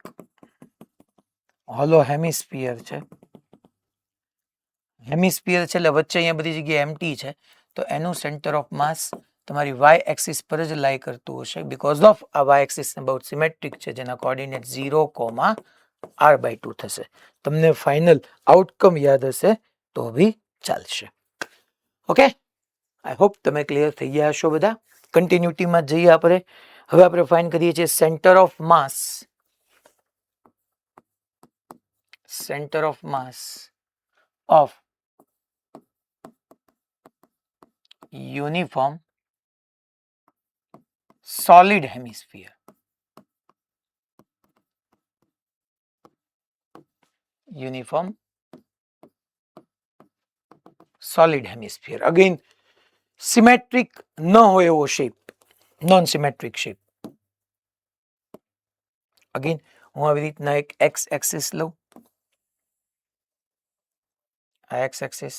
હોલો હેમિસ્ફિયર છે. હેમિસ્ફિયર છે એટલે વચ્ચે અહીંયા બધી જગ્યાએ એમ્પ્ટી છે, તો એનું સેન્ટર ઓફ માસ તમારી વાય એક્સિસ પર જ લાઈ કરતું હશે, બીકોઝ ઓફ આ વાય એક્સિસ અબાઉટ સિમેટ્રિક છે, જેના કોઓર્ડિનેટ 0, R/2 થશે. તમને ફાઇનલ આઉટકમ યાદ હશે તો બી ચાલશે. ઓકે, આઈ હોપ તમે ક્લિયર થઈ ગયા હશો બધા. કન્ટિન્યુટીમાં જઈએ આપણે. હવે આપણે ફાઇન્ડ કરીએ છીએ centre of mass. Centre of mass of uniform solid hemisphere. Uniform solid hemisphere. Again, symmetric ન હોય એવો shape, non symmetric shape. Again, હું આવી રીતના એક x axis લઉં, આ x axis,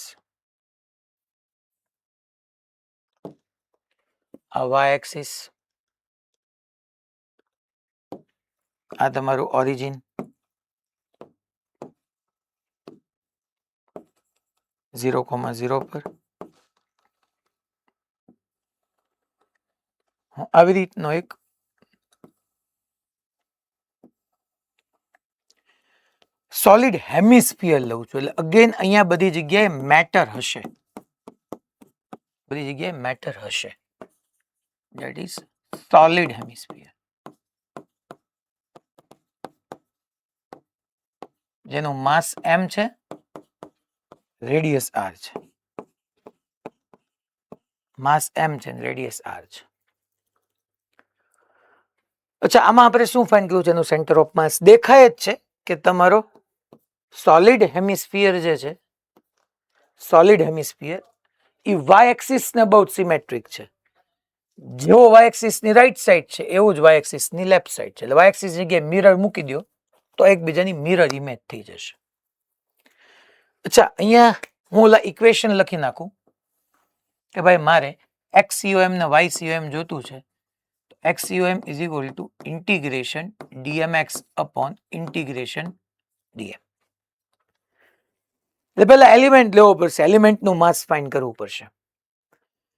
આ y axis, આ તમારું ઓરિજિન, 0,0 પર. હું આવી રીતનો એક સોલિડ હેમિસ્ફિયર લઉં છું. એટલે અગેન અહીંયા બધી જગ્યાએ મેટર હશે, બધી જગ્યાએ મેટર હશે. That is solid hemisphere. જેનું માસ m છે, રેડિયસ r છે. માસ m છે ને રેડિયસ r છે. અચ્છા, આમાં આપણે શું ફાઇન્ડ કર્યું છે? એનું સેન્ટર ઓફ માસ દેખાય જ છે કે તમારો સોલિડ હેમિસ્ફિયર જે છે, સોલિડ હેમિસ્ફિયર એ વાય એક્સિસ ને અબાઉટ સિમેટ્રિક છે. જેવો વાય એક્સિસ ની રાઈટ સાઈડ છે એવું જ વાય એક્સિસ ની લેફ્ટ સાઈડ છે. એટલે વાય એક્સિસ જગ્યાએ મિરર મૂકી દો તો એકબીજાની મિરર ઇમેજ થઈ જશે. અચ્છા, અહીંયા હું ઓલા ઇક્વેશન લખી નાખું કે ભાઈ મારે XCOM ને YCOM જોતું છે. XCOM is equal to integration dmx upon integration dm. એટલે પહેલા એલિમેન્ટ લેવો પડશે, એલિમેન્ટનું માસ ફાઇન્ડ કરવું પડશે.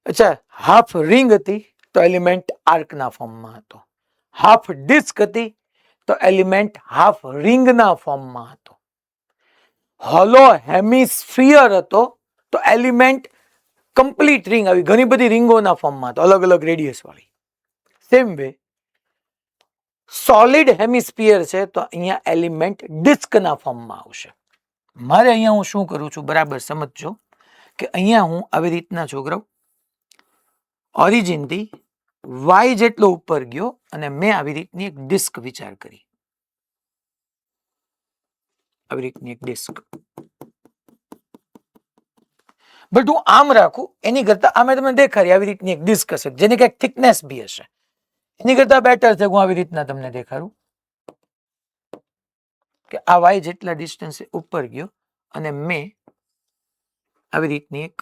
અચ્છા, હાફ રિંગ હતી તો એલિમેન્ટ આર્કના ફોર્મમાં હતો. હાફ ડિસ્ક હતી તો એલિમેન્ટ હાફ રિંગના ફોર્મમાં હતો. હોલો હેમિસ્ફિયર હતો તો એલિમેન્ટ કમ્પ્લીટ રિંગ આવી ઘણી બધી રિંગોના ફોર્મમાં હતો, અલગ અલગ રેડિયસ વાળી. સેમ વે સોલિડ હેમિસ્ફિયર છે તો અહીંયા એલિમેન્ટ ડિસ્કના ફોર્મમાં આવશે. મારે અહીંયા હું શું કરું છું બરાબર સમજજો કે અહીંયા હું આવી રીતના છોકરાઓ ઓરિજિનથી વાય જેટલો ઉપર ગયો અને મેં આવી રીતની એક ડિસ્ક વિચાર કરી, આવી રીતની એક ડિસ્ક. બટ હું આમ રાખું એની કરતા આમે તમને દેખાડી આવી રીતની એક ડિસ્ક હશે જેની કંઈક થિકનેસ બી હશે. એની કરતા બેટર છે હું આવી રીતના તમને દેખાડું કે આ વાય જેટલા ડિસ્ટન્સ ઉપર ગયો અને મેં આવી રીતની એક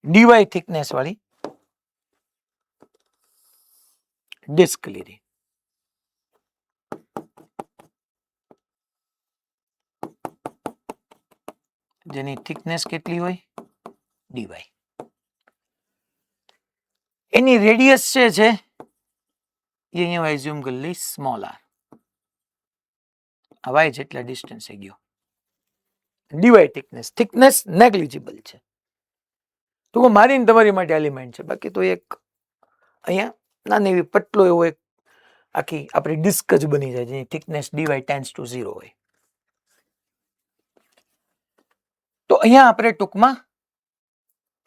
ડીવાય થિકનેસ વાળી ડિસ્ક લીધી. જેની થિકનેસ કેટલી હોય? ડીવાય. એની રેડિયસ છે એ અહીંયા એઝ્યુમ કરી લઈ સ્મોલ આર. આ વાય જેટલા ડિસ્ટન્સે ગયો. ડીવાય થિકનેસ નેગ્લિજિબલ છે. તો મારી ને તમારી માટે એલિમેન્ટ છે, બાકી તો એક અહીંયા નાની એવી પટલો એવો એક આખી આપણી ડિસ્ક જ બની જાય જેની થિકનેસ ડીવાય ટેન્ડ્સ ટુ 0 હોય. તો અહીંયા આપણે ટૂંકમાં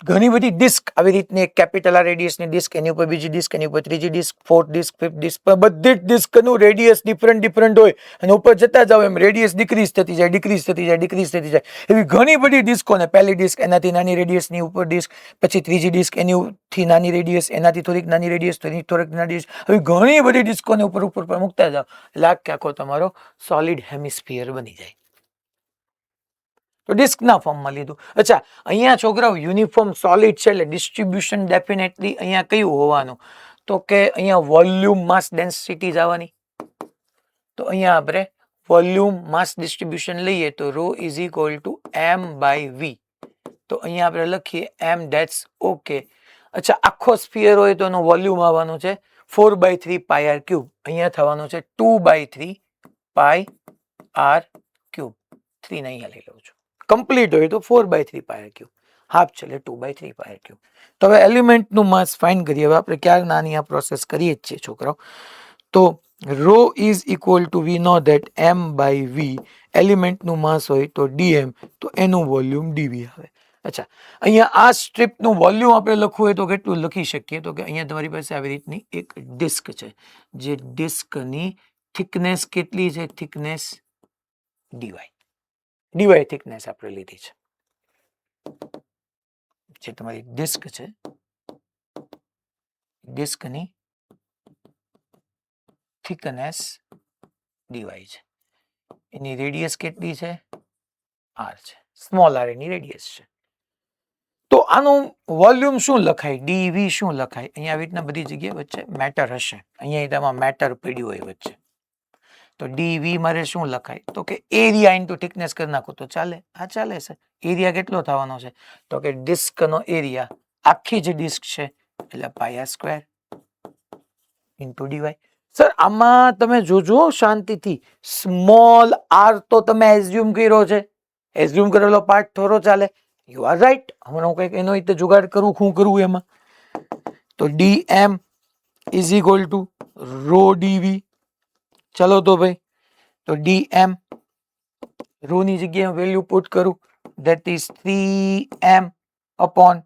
ઘણી બધી ડિસ્ક આવી રીતની એક કેપિટલ આર રેડિયસની ડિસ્ક, એની ઉપર બીજી ડિસ્ક, એની ઉપર ત્રીજી disc, fourth disc, fifth disc, બધી જ ડિસ્કનું રેડિયસ ડિફરન્ટ હોય અને ઉપર જતા જાવ એમ રેડિયસ ડિક્રીઝ થતી જાય, ડિક્રીઝ થતી જાય, ડિક્રીઝ થતી જાય. એવી ઘણી બધી ડિસ્કોને પહેલી ડિસ્ક એનાથી નાની રેડિયસની ઉપર ડિસ્ક, પછી ત્રીજી ડિસ્ક એનીથી નાની રેડિયસ, એનાથી થોડીક નાની રેડિયસ, થોડીક નાની રેડિયસ, આવી ઘણી બધી ડિસ્કોને ઉપર મૂકતા જાવ એટલે આખો તમારો સોલિડ હેમિસ્ફિયર બની જાય. તો ડિસ્કના ફોર્મમાં લીધું. અચ્છા, અહીંયા છોકરાઓ યુનિફોર્મ સોલિડ છે એટલે ડિસ્ટ્રીબ્યુશન ડેફિનેટલી અહીંયા કયું હોવાનું? તો કે અહીંયા વોલ્યુમ માસ ડેન્સિટી જવાની. તો અહીંયા આપણે વોલ્યુમ માસ ડિસ્ટ્રીબ્યુશન લઈએ તો ρ ઇઝ ઇક્વલ ટુ m/v. તો અહીંયા આપણે લખીએ m, ધેટ્સ ઓકે. અચ્છા, આખો સ્ફિયર હોય તો એનું વોલ્યુમ આવવાનું છે 4/3πr³. અહીંયા થવાનું છે 2/3πr³. 3 અહીંયા લઈ લઉં છું. કમ્પ્લીટ હોય તો 4/3πr³. હાફ છે એટલે 2/3 પાય આર ક્યુબ. તો હવે એલિમેન્ટનું માસ ફાઇન્ડ કરીએ. હવે આપણે ક્યારે નાની આ પ્રોસેસ કરીએ જ છીએ છોકરાઓ. તો rho is equal to we know that m by v, એલિમેન્ટનું માસ હોય તો ડીએમ, તો એનું વોલ્યુમ ડીવી આવે. અચ્છા, અહીંયા આ સ્ટ્રીપનું વોલ્યુમ આપણે લખવું હોય તો કેટલું લખી શકીએ? તો કે અહીંયા તમારી પાસે આવી રીતની એક ડિસ્ક છે, જે ડિસ્કની થિકનેસ કેટલી છે? થિકનેસ ડીવાય થિકનેસ આપણે લીધી છે. જે તમારી ડિસ્ક છે, ડિસ્કની થિકનેસ ડીવાય છે. એની રેડિયસ કેટલી છે? આર છે. સ્મોલ આર એની રેડિયસ છે. તો આનું વોલ્યુમ શું લખાય? ડીવી શું લખાય? અહીંયા આવી રીતના બધી જગ્યાએ વચ્ચે મેટર હશે. અહીંયા તેમાં મેટર પડ્યું હોય વચ્ચે. તો ડીવી મારે શું લખાય? તો કે એરિયા ઇન્ટુ થિકનેસ કરી નાખો તો ચાલે. હા ચાલે છે. એરિયા કેટલો થવાનો છે? તો કે ડિસ્કનો એરિયા, આખી જે ડિસ્ક છે એટલે pi r square into dy. Sir આમાં તમે જોજો શાંતિથી, સ્મોલ આર તો તમે એઝ્યુમ કર્યો છે, એઝ્યુમ કરેલો પાર્ટ થોડો ચાલે. You are right. હમણાં હું કંઈક એનો રીતે જુગાડ કરું, શું કરવું એમાં. તો dm is equal to rho dv. ચલો તો ભાઈ, તો ડીએમ રો ની જગ્યાએ વેલ્યુ પુટ કરું, that is 3m upon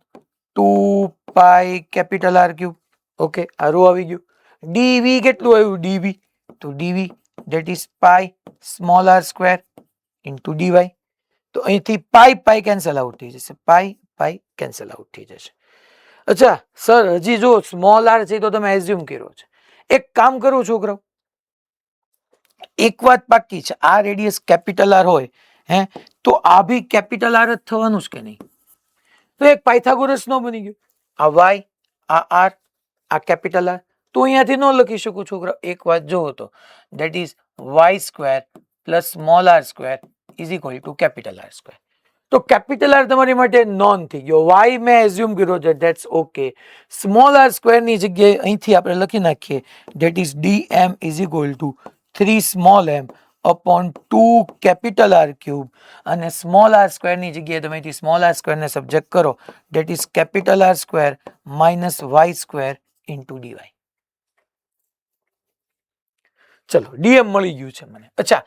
2 pi capital R cube. Okay, આ રો આવી ગયું. ડીવી કેટલું આવ્યું? ડીવી તો dv that is pi small R square into dy. તો અહીંથી પાઈ કેન્સલ આઉટ થઈ જશે, પાઈ કેન્સલ આઉટ થઈ જશે. અચ્છા સર, હજી જો સ્મોલ આર છે તો તમે એઝ્યુમ કર્યો છે. એક કામ કરું છોકરાઓ, એક વાત બાકી છે, આ રેડિયસ કેપિટલ આર હોય હે તો આ ભી કેપિટલ આર જ થવાનું છે કે નહીં? તો એક પાયથાગોરસ નો બની ગયો. આ વાય, આ આર, આ કેપિટલ આર. તો અહીંયાથી ન લખી શકું છોકરા. એક વાત જોવો તો, that is y square plus small R square is equal to capital R square. તો કેપિટલ આર તમારી માટે નોન થઈ ગયો. વાય મેં એઝ્યુમ કર્યો છે, that's okay. Small R square ની જગ્યાએ અહીંથી આપણે લખી નાખીએ, that is dm is equal to 3 small m upon 2 capital R cube. અને સ્મોલ આર સ્ક્વેર ની જગ્યાએ તમે અહીંથી સ્મોલ આર સ્ક્વેર ને સબ્જેક્ટ કરો, that is capital R square minus y square into dy. ચલો, ડીએમ મળી ગયું છે મને. અચ્છા,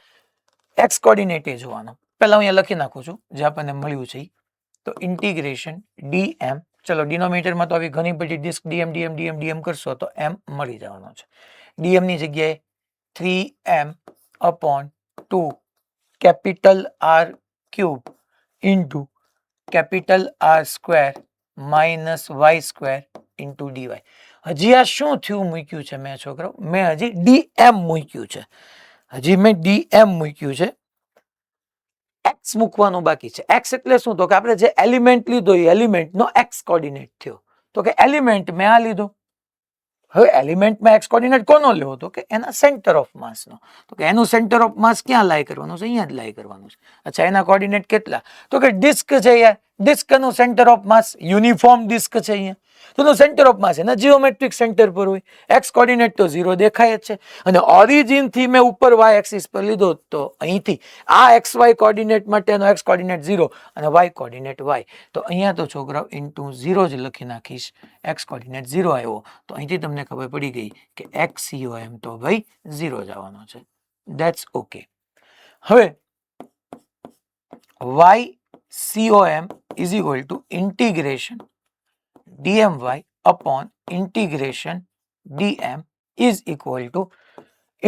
એક્સ કોર્ડિનેટ એ જોવાનો. પહેલા હું અહીંયા લખી નાખું છું જે આપણને મળ્યું છે. તો ઇન્ટિગ્રેશન ડીએમ, ચલો ડિનોમિનેટરમાં તો આવી ઘણી બધી ડિસ્ક ડીએમ કરશો તો એમ મળી જવાનો છે. ડીએમ ની જગ્યાએ 3m upon 2 capital R cube into capital R square minus y square into dy. હજી આ શું થયું મૂક્યું છે મેં છોકરો? મેં હજી ડીએમ મૂક્યું છે. હજી મેં ડીએમ મૂક્યું છે, એક્સ મૂકવાનું બાકી છે. એક્સ એટલે શું? તો કે આપણે જે એલિમેન્ટ લીધો એ એલિમેન્ટનો એક્સ કોર્ડિનેટ થયો. તો કે એલિમેન્ટ મેં આ લીધો. હવે એલિમેન્ટમાં એક્સ કોર્ડિનેટ કોનો લેવો? તો કે એના સેન્ટર ઓફ માસનો. તો કે એનું સેન્ટર ઓફ માસ ક્યાં લાય કરવાનું છે? અહીંયા જ લાય કરવાનું છે. અચ્છા, એના કોર્ડિનેટ કેટલા? તો કે ડિસ્ક છે યાર, ડિસ્કનું centre of mass uniform disc છે અહીંયા. તો સેન્ટર ઓફ માસ એના જીઓમેટ્રિક સેન્ટર પર હોય. એક્સ કોર્ડિનેટ તો 0 દેખાય જ છે. અને ઓરિજિન થી મેં ઉપર વાય એક્સિસ પર લીધો, તો અહીંથી આ એક્સ વાય કોર્ડિનેટ માટેનો એક્સ કોર્ડિનેટ 0 અને વાય કોર્ડિનેટ વાય. તો અહીંયા તો છોકરાઓ ઇન્ટુ 0 જ લખી નાખીશ. એક્સ કોર્ડિનેટ 0 આવ્યો તો અહીંથી તમને ખબર પડી ગઈ કે એક્સ COM તો ભાઈ 0 જ આવવાનો છે. That's okay. હવે y COM is equal to integration dmy upon integration dm is equal to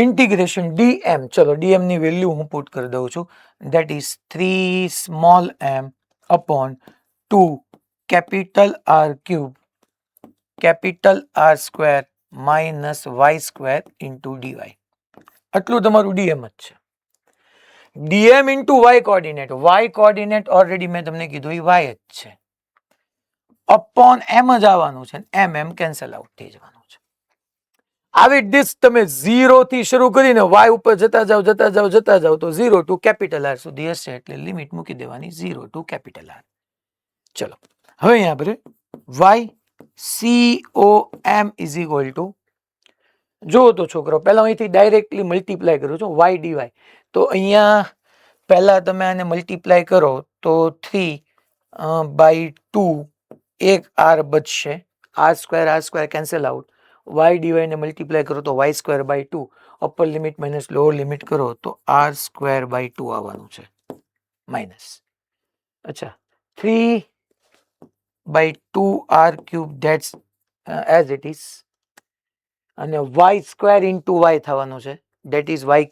integration dm. ચલો dm ની વેલ્યુ હું પુટ કરી દઉં છું, that is 3 small m upon 2 capital R cube capital R square minus y square into dy. આટલું તમારું dm જ છે. dm into y coordinate already મેં તમને કીધું એ y જ છે. અપોન એમ જ આવવાનું છે, એમ કેન્સલ આઉટ થઈ જવાનું છે. આવી ડિસ્ક તમે 0 થી શરૂ કરીને y ઉપર જતા જાવ તો 0 ટુ કેપિટલ R સુધી હશે, એટલે લિમિટ મૂકી દેવાની 0 ટુ કેપિટલ R. ચલો હવે અહીંયા આપણે y COM is equal two, જો તો છોકરો પહેલા અહીંથી ડાયરેક્ટલી મલ્ટીપ્લાય કરું છું y dy. તો અહીંયા પહેલા તમે આને મલ્ટીપ્લાય કરો તો 3 બાય 2 એક આર બચશે, r square cancel out, y dy ને મલ્ટીપ્લાય કરો તો y square by 2, upper limit minus lower limit કરો તો આર સ્ક્વેર બાય 2 આવવાનું છે માઇનસ. અચ્છા 3 by 2 r cube that's as it is, અને વાય સ્ક્વેર ઇન્ટુ વાય થવાનું છે, that is y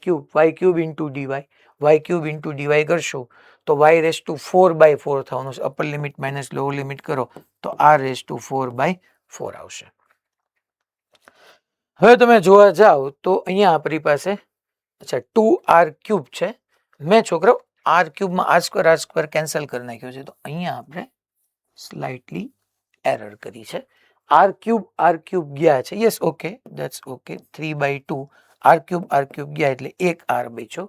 cube into dy, y cube into dy કરશો તો વાય રેસ ટુ 4 બાય 4 થવાનું છે, upper limit minus lower limit કરો તો આર રેસ ટુ 4 બાય 4 આવશે. હવે તમે જોવા જાઓ તો અહીંયા આપણી પાસે અચ્છા 2 આર ક્યુબ છે, મેં છોકરો આર ક્યુબમાં આર સ્ક્વેર કેન્સલ કરી નાખ્યો છે, તો અહીંયા આપણે સ્લાઇટલી એરર કરી છે. આર ક્યુબ ગયા છે, yes okay that's okay, 3 by 2 r cube ગયા એટલે એક આર બચ્યો,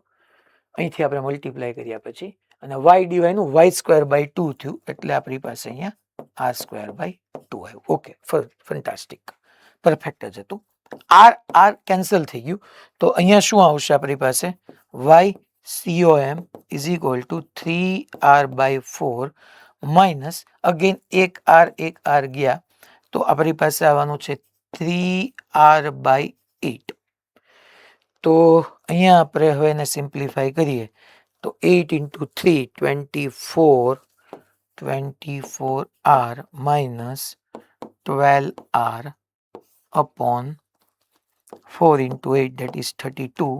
અહીંથી આપણે મલ્ટીપ્લાય કર્યા પછી, અને વાય ડીવાય નું વાય સ્ક્વેર બાય 2 થયું એટલે આપણી પાસે અહીંયા આર સ્ક્વેર બાય 2 આવ્યું. ઓકે ફેન્ટાસ્ટિક, પરફેક્ટ જ હતું. આર કેન્સલ થઈ ગયું તો અહીંયા શું આવશે આપણી પાસે, y COM is equal to 3r by 4 minus again એક આર ગયા તો આપણી પાસે આવવાનું છે 3r બાય 8. તો અહીંયા આપણે હવે એને સિમ્પ્લિફાય કરીએ તો 8 into 3 24r minus 12r upon 4 into 8 that is 32.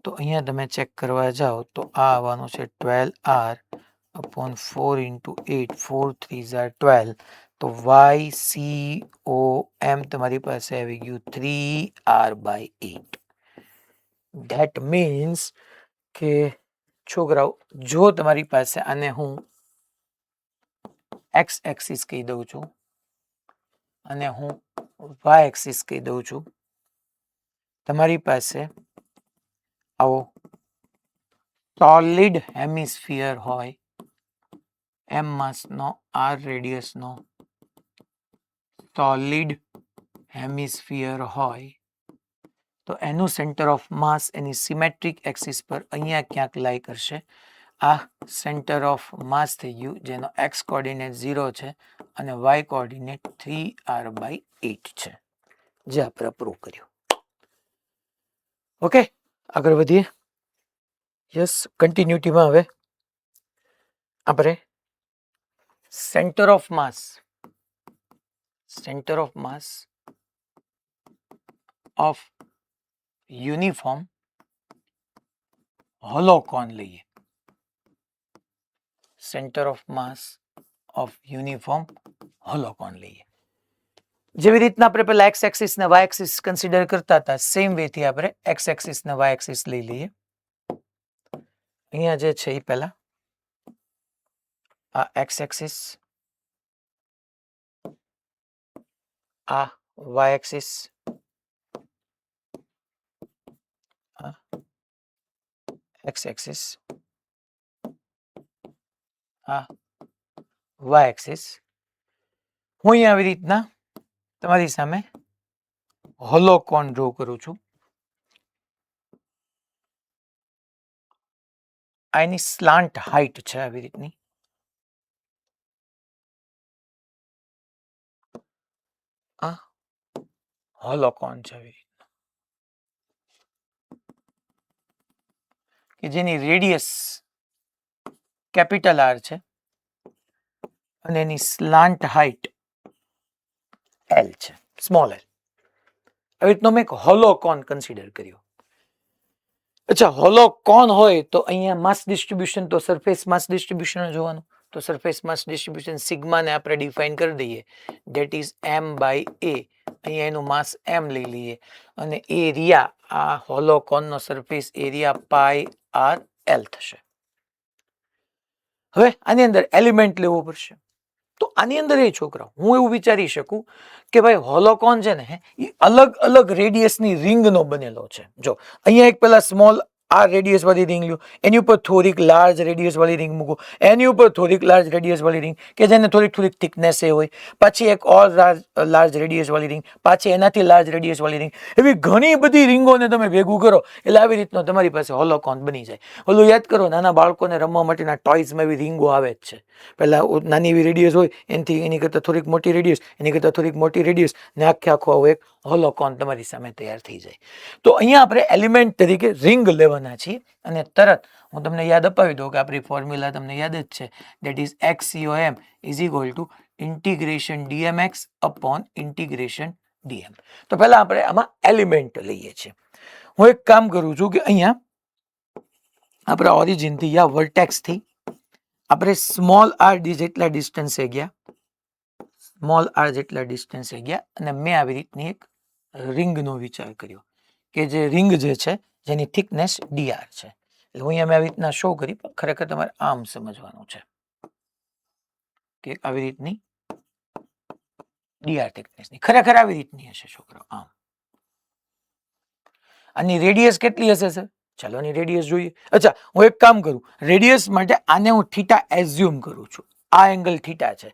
તો અહીંયા તમે ચેક કરવા જાઓ તો આ આવવાનું છે 12r upon 4 into 8, 4 3s are 12, તો YCOM તમારી પાસે આવી ગયું 3r બાય 8. ધેટ મીન્સ કે છોકરાઓ જો તમારી પાસે આને હું એક્સ એક્સિસ કહી દઉં છું અને હું વાય એક્સિસ કહી દઉં છું, તમારી પાસે આવો સોલિડ હેમિસ્ફિયર હોય, એમ માસનો આર રેડિયસનો સોલિડ હેમિસ્ફિયર હોય તો એનું સેન્ટર ઓફ માસ એની સિમેટ્રિક એક્સિસ પર અહીંયા ક્યાંક લાઈ કરશે. આ સેન્ટર ઓફ માસ થઈ ગયું જેનો એક્સ કોઓર્ડિનેટ 0 છે અને વાય કોઓર્ડિનેટ 3r બાય 8 છે, જે આપણે પ્રૂવ કર્યું. ઓકે આગળ વધીએ. યસ કન્ટિન્યુટીમાં હવે આપણે centre of mass of uniform hollow cone લઈએ. Centre of mass of uniform hollow cone લઈએ. જેવી રીતના આપણે પેલા એક્સ એક્સિસ ને વાય એક્સિસ કન્સિડર કરતા હતા સેમ વે થી આપણે એક્સ એક્સિસ ને વાય એક્સિસ લઈ લઈએ. અહીંયા જે છે એ પહેલા આ એક્સ એક્સિસ, આ વાય એક્સિસ, આ એક્સ એક્સિસ, આ વાય એક્સિસ. હું અહીંયા આવી રીતના તમારી સામે હોલોકોન ડ્રો કરું છું. આ એની સ્લાન્ટ હાઇટ છે આવી રીતની. આ હોલોકોન છે આવી રીતના કે જેની રેડિયસ કેપિટલ આર છે અને એની સ્લાન્ટ હાઇટ એલ છે, સ્મોલ એલ. આવી રીતનો મેં એક હોલોકોન કન્સિડર કર્યો. અચ્છા હોલોકોન હોય તો અહીંયા માસ ડિસ્ટ્રીબ્યુશન તો સરફેસ માસ ડિસ્ટ્રીબ્યુશન જોવાનું, તો સરફેસ માસ ડિસ્ટ્રીબ્યુશન સિગ્માને આપણે ડિફાઇન કરી દઈએ, that is m by a. અહીંયા એનું માસ m લઈ લઈએ અને એરિયા આ હોલોકોનનો surface area pi R L થશે. હવે આની અંદર એલિમેન્ટ લેવો પડશે. તો આની અંદર એ છોકરા હું એવું વિચારી શકું કે ભાઈ હોલોકોન છે ને એ અલગ અલગ રેડિયસની રિંગનો બનેલો છે. જો અહીંયા એક પેલા સ્મોલ આ રેડિયસ વાળી રિંગ લ્યો, એની ઉપર થોડીક લાર્જ રેડિયસ વાળી રિંગ મૂકો, એની ઉપર થોડીક લાર્જ રેડિયસ વાળી રિંગ કે જેને થોડીક થિકનેસ એ હોય, પછી એક ઓર લાર્જ રેડિયસ વાળી રિંગ, પાછી એનાથી લાર્જ રેડિયસ વાળી રિંગ, એવી ઘણી બધી રિંગોને તમે ભેગું કરો એટલે આવી રીતનો તમારી પાસે હોલોકોન બની જાય. ઓલું યાદ કરો, નાના બાળકોને રમવા માટેના ટોયઝમાં એવી રિંગો આવે જ છે. પહેલા નાની એવી રેડિયસ હોય, એની કરતાં થોડીક મોટી રેડિયસ, એની કરતાં થોડીક મોટી રેડિયસ, ને આખો આવો એક હોલોકોન તમારી સામે તૈયાર થઈ જાય. તો અહીંયા આપણે એલિમેન્ટ તરીકે રિંગ લેવાના છીએ અને તરત હું તમને યાદ અપાવી દઉં કે આપણી ફોર્મ્યુલા તમને યાદ જ છે, that is XCOM is equal to integration DMX upon integration DM. તો પહેલા આપણે આમાં એલિમેન્ટ લઈએ છીએ. હું એક કામ કરું છું કે અહીંયા આપણા ઓરિજિનથી યા વર્ટેક્સથી આપણે સ્મોલ r જેટલા ડિસ્ટન્સે ગયા, સ્મોલ r જેટલા ડિસ્ટન્સે ગયા અને મેં આવી રીતની એક રિંગનો વિચાર કર્યો કે જે રિંગ જે છે જેની થિકનેસ dr છે. એટલે હું અહીંયા મેં આવી રીતના શો કરી, પણ ખરેખર તમારે આમ સમજવાનું છે કે આવી રીતની dr થિકનેસની ખરેખર આવી રીતની હશે છોકરાઓ, આમ. આની રેડિયસ કેટલી હશે સર? ચાલો આની રેડિયસ જોઈએ. અચ્છા, હું એક કામ કરું, રેડિયસ માટે આને હું થીટા એઝ્યુમ કરું છું. આ એંગલ થીટા છે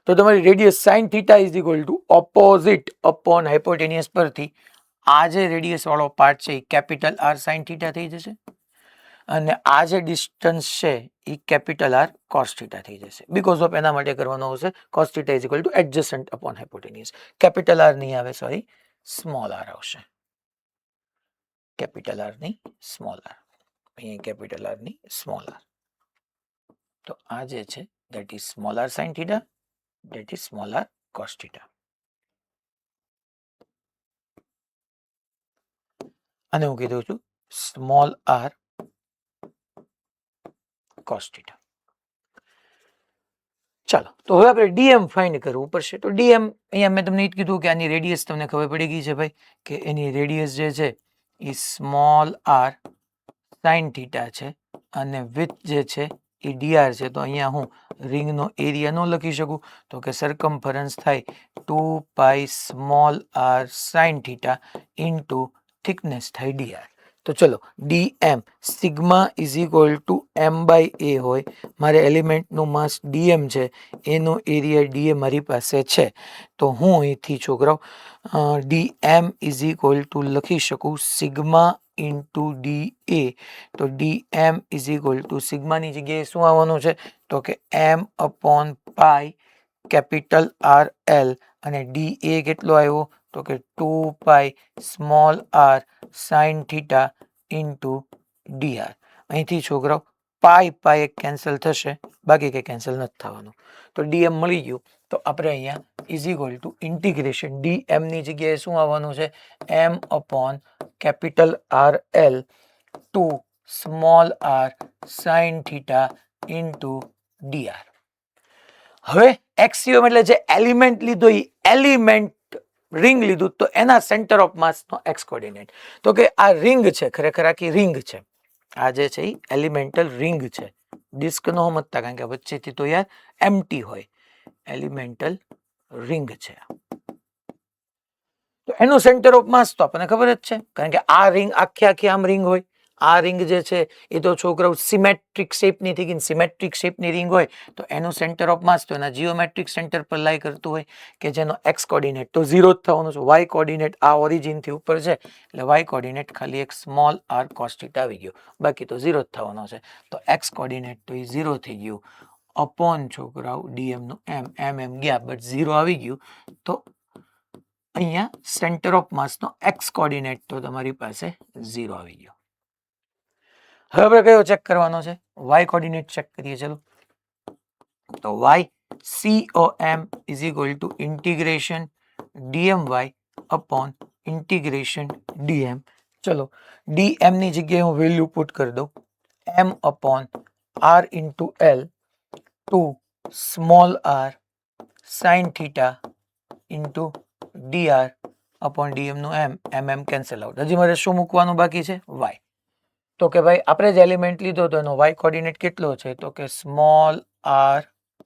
તો તમારી radius sine theta is equal to opposite upon hypotenuse પરથી આ જે રેડિયસ વાળો પાર્ટ છે એ કેપિટલ R સાઇન થીટા થઈ જશે અને આ જે ડિસ્ટન્સ છે એ કેપિટલ R કોસ થીટા થઈ જશે. બીકોઝ ઓફ એના માટે કરવાનો આવશે cos theta is equal to adjacent upon hypotenuse. Capital R નહીં આવે, સોરી, સ્મોલ r આવશે. કેપિટલ R ની સ્મોલ r, અહીંયા કેપિટલ R ની સ્મોલ r. તો આ જે છે that is small r sin theta, that is small r cos theta. અને હું કીધું છું small r cos theta. ચાલો, તો હવે આપણે dm ફાઇન્ડ કરવું પડશે. તો dm અહીંયા મેં તમને એ જ કીધું કે આની રેડિયસ તમને ખબર પડી ગઈ છે ભાઈ, કે એની રેડિયસ જે છે એ સ્મોલ r sin theta છે અને વિથ જે છે એ dr છે. તો અહીંયા હું રિંગનો એરિયા ન લખી શકું, તો કે સરકમફરન્સ થાય 2 pi small r sin theta into thickness થાય dr. તો ચલો, dm sigma is equal to m by a હોય. મારે એલિમેન્ટનું માસ dm છે, એનો એરિયા da મારી પાસે છે. તો હું અહીંથી છોકરાઓ dm ઇઝ ઇક્વલ ટુ લખી શકું સિગ્મા ઇન્ટુ da. તો dm ઇઝ ઇક્વલ ટુ સિગ્માની જગ્યાએ શું આવવાનું છે તો કે m upon pi capital R L અને da કેટલો આવ્યો તો કે 2 pi small r sine theta into dr. અહીંથી છોકરાઓ પાઈ પાઈ એક કેન્સલ થશે, બાકી કંઈ કેન્સલ નથી થવાનું. તો dm મળી ગયું. તો આપણે અહીંયા is equal to integration dm ની જગ્યાએ શું આવવાનું છે, m upon capital R L 2 small r sine theta into dr. હવે એક્સિયોમ એટલે જે એલિમેન્ટ લીધો એ એલિમેન્ટ રિંગ લીધું, તો એના સેન્ટર ઓફ માસ નો એક્સ કોર્ડિનેટ. તો કે આ રિંગ છે, ખરેખર આખી રિંગ છે, આ જે છે એ એલિમેન્ટલ રિંગ છે. ડિસ્ક નો સમજતા, કારણ કે વચ્ચેથી તો યાર એમ્પ્ટી હોય, એલિમેન્ટલ રિંગ છે. તો એનું સેન્ટર ઓફ માસ તો આપણને ખબર જ છે, કારણ કે આ રિંગ આખી આમ રિંગ હોય. આ રિંગ જે છે એ તો છોકરાઓ સિમેટ્રિક શેપની થઈ ગઈ. સિમેટ્રિક શેપની રિંગ હોય તો એનું સેન્ટર ઓફ માસ તો એના જીઓમેટ્રિક સેન્ટર પર લાઈ કરતું હોય, કે જેનો એક્સ કોર્ડિનેટ તો 0 જ થવાનો છે. વાય કોર્ડિનેટ આ ઓરિજિનથી ઉપર છે એટલે વાય કોર્ડિનેટ ખાલી એક સ્મોલ r cos θ આવી ગયો, બાકી તો 0 જ થવાનો છે. તો એક્સ કોર્ડિનેટ તો એ 0 થઈ ગયું અપોન છોકરાઓ dm નું m ગયા બટ 0 આવી ગયું. તો અહીંયા સેન્ટર ઓફ માસ નો એક્સ કોર્ડિનેટ તો તમારી પાસે 0 આવી ગયો. હવે આપણે કયો ચેક કરવાનો છે, વાય કોર્ડિનેટ ચેક કરીએ. ચલો, તો y COM is equal to integration dmy upon integration dm. ચલો, dm ની જગ્યાએ હું વેલ્યુ પુટ કરી દઉં, m upon r into l 2 small r sine theta into dr upon dm નું m કેન્સલ આઉટ. હજી મારે શું મૂકવાનું બાકી છે, y. તો કે ભાઈ આપણે જે એલિમેન્ટ લીધો તો એનો વાય કોર્ડિનેટ કેટલો છે તો કે સ્મોલ r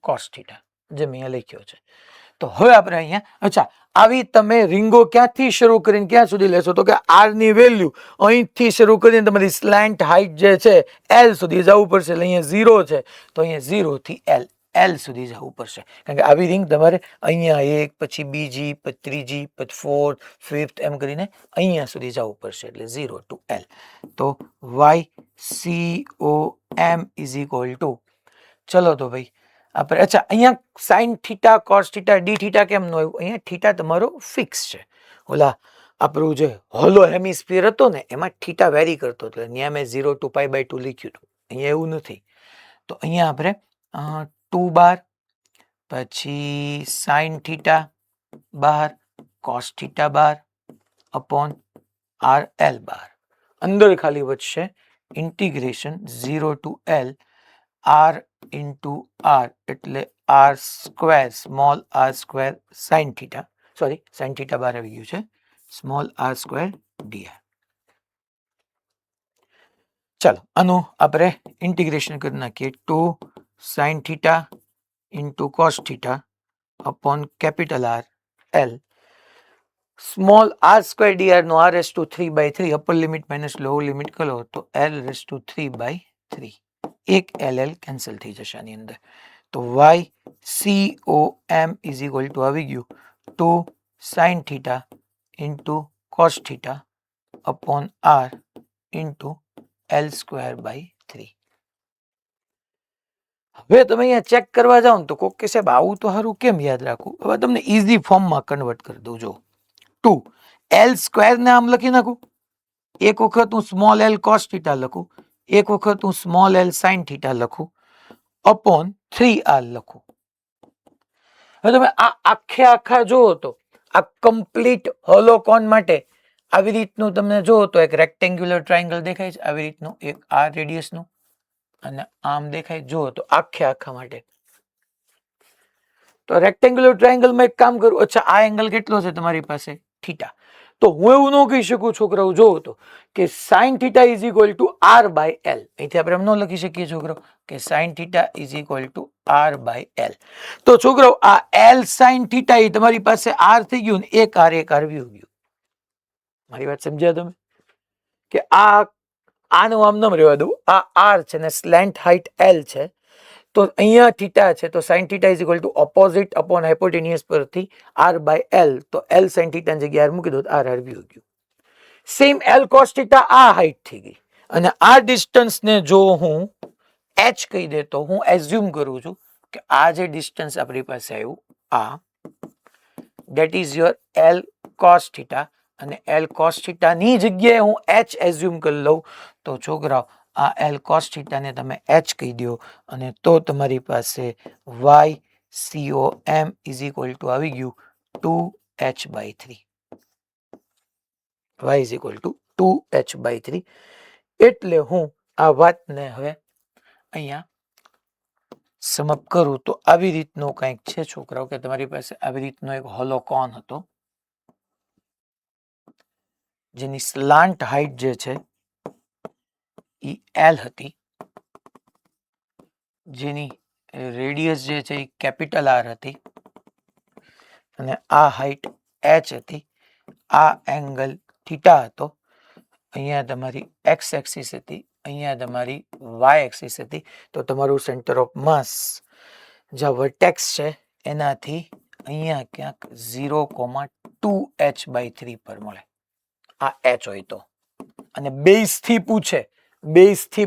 cos θ, જે મેં લખ્યો છે. તો હવે આપણે અહીંયા અચ્છા આવી તમે રીંગો ક્યાંથી શરૂ કરીને ક્યાં સુધી લેશો તો કે આર ની વેલ્યુ અહીંથી શરૂ કરીને તમારી સ્લેન્ટ હાઈટ જે છે એલ સુધી જવું પડશે એટલે અહીંયા 0 છે તો અહીંયા 0 થી એલ સુધી જવું પડશે કારણ કે આવી રીંગ તમારે અહીંયા એક પછી બીજી પછી ત્રીજી પછી ફોર્થ ફિફ્થ એમ કરીને અહીંયા સુધી જવું પડશે એટલે 0 to L તો YCOM ઇઝ ઇક્વલ ટુ ચલો તો ભાઈ આપણે અચ્છા અહીંયા sign theta cos theta d theta કેમ નો આવ્યું અહીંયા થીટા તમારો ફિક્સ છે ઓલા આપણું જે હોલો હેમિસ્ફિયર હતો ને એમાં થીટા વેરી કરતો એટલે અહીંયા મેં 0 to π/2 લખ્યું હતું અહીંયા એવું નથી તો અહીંયા આપણે 2 બાર પછી sine theta bar cos theta bar upon r l bar અંદર ખાલી વધશે integration 0 to L r into r એટલે r square small r square sine theta sorry sine theta bar આવી ગયું છે સ્મોલ r સ્ક્વેર dr ચાલો આનું આપણે ઇન્ટિગ્રેશન કરી નાખીએ 2 sine theta into cos theta upon capital R L small r square dr નો r raise to 3/3 upper limit minus lower limit કરો તો L રેસ ટુ 3/3 એક LL કેન્સલ થઈ જશે આની અંદર તો YCOM ઇઝ ઇક્વલ ટુ આવી ગયું 2 sine theta into cos theta upon R into L square by 3 હવે તમે અહીંયા ચેક કરવા જાઓ ને તો કોક કે સાહેબ આવું તો સારું કેમ યાદ રાખવું હવે તમને ઈઝી ફોર્મમાં કન્વર્ટ કરી દઉં જો 2 L સ્ક્વેર ને આમ લખી નાખું એક વખત હું સ્મોલ l કોસ થીટા લખું એક વખત હું સ્મોલ l સાઇન થીટા લખું અપોન 3r લખું હવે તમે આ આખા જોવો તો આ કમ્પ્લીટ હોલોકોન માટે આવી રીતનું તમને જોવો તો એક રેક્ટેન્ગ્યુલર ટ્રાયેંગલ દેખાય છે આવી રીતનું એક r રેડિયસનું અને આમ દેખાય જોવો તો આખા માટે તો રેક્ટેન્ગ્યુલર ટ્રાયેંગલમાં એક કામ કરું અચ્છા આ એંગલ કેટલો છે તમારી પાસે થીટા તો હું એવું ન કહી શકું છોકરાઓ જોવો તો કે sine theta is equal to r by l અહીંથી આપણે એમ ન લખી શકીએ છોકરાઓ કે sine theta is equal to r by l તો છોકરાઓ આ l સાઇન થીટા એ તમારી પાસે r થઈ ગયું ને એક r વ્યુ ગયું મારી વાત સમજ્યા તમે કે આનું આમ નામ રહેવા દઉં આ r છે ને સ્લેન્ટ હાઇટ l છે તો અહીંયા થીટા છે તો sine theta is equal to opposite upon hypotenuse પરથી r બાય l તો l સાઇન થીટા ની જગ્યાએ મૂકી દો તો r વ્યુ ગયું સેમ l કોસ થીટા આ હાઇટ થઈ ગઈ અને આ ડિસ્ટન્સ ને જો હું h કહી દે તો હું એઝ્યુમ કરું છું કે આ જે ડિસ્ટન્સ આપણી પાસે આવ્યું આ that is your l cos theta અને l કોસ થીટા ની જગ્યાએ હું h એઝ્યુમ કરી લઉં તો છોકરાઓ આ l કોસ થીટા ને તમે h કહી દો અને તો તમારી પાસે YCOM ઇઝ ઇક્વલ ટુ આવી ગયું 2h/3 y is equal two 2h/3 એટલે હું આ વાતને હવે અહીંયા સમપ કરું તો આવી રીતનો કંઈક છે છોકરાઓ કે તમારી પાસે આવી રીતનો એક હોલોકોન હતો જેની સ્લાન્ટ હાઇટ જે છે એ L હતી જેની રેડિયસ જે છે એ કેપિટલ R હતી અને આ હાઇટ h હતી આ એંગલ થીટા હતો અહીંયા તમારી x એક્સિસ હતી અહીંયા તમારી y એક્સિસ હતી તો તમારું સેન્ટર ઓફ માસ જ્યાં વર્ટેક્સ છે એનાથી અહીંયા ક્યાંક 0,2h/3 પર મળે આ h હોય તો અને બેઝ થી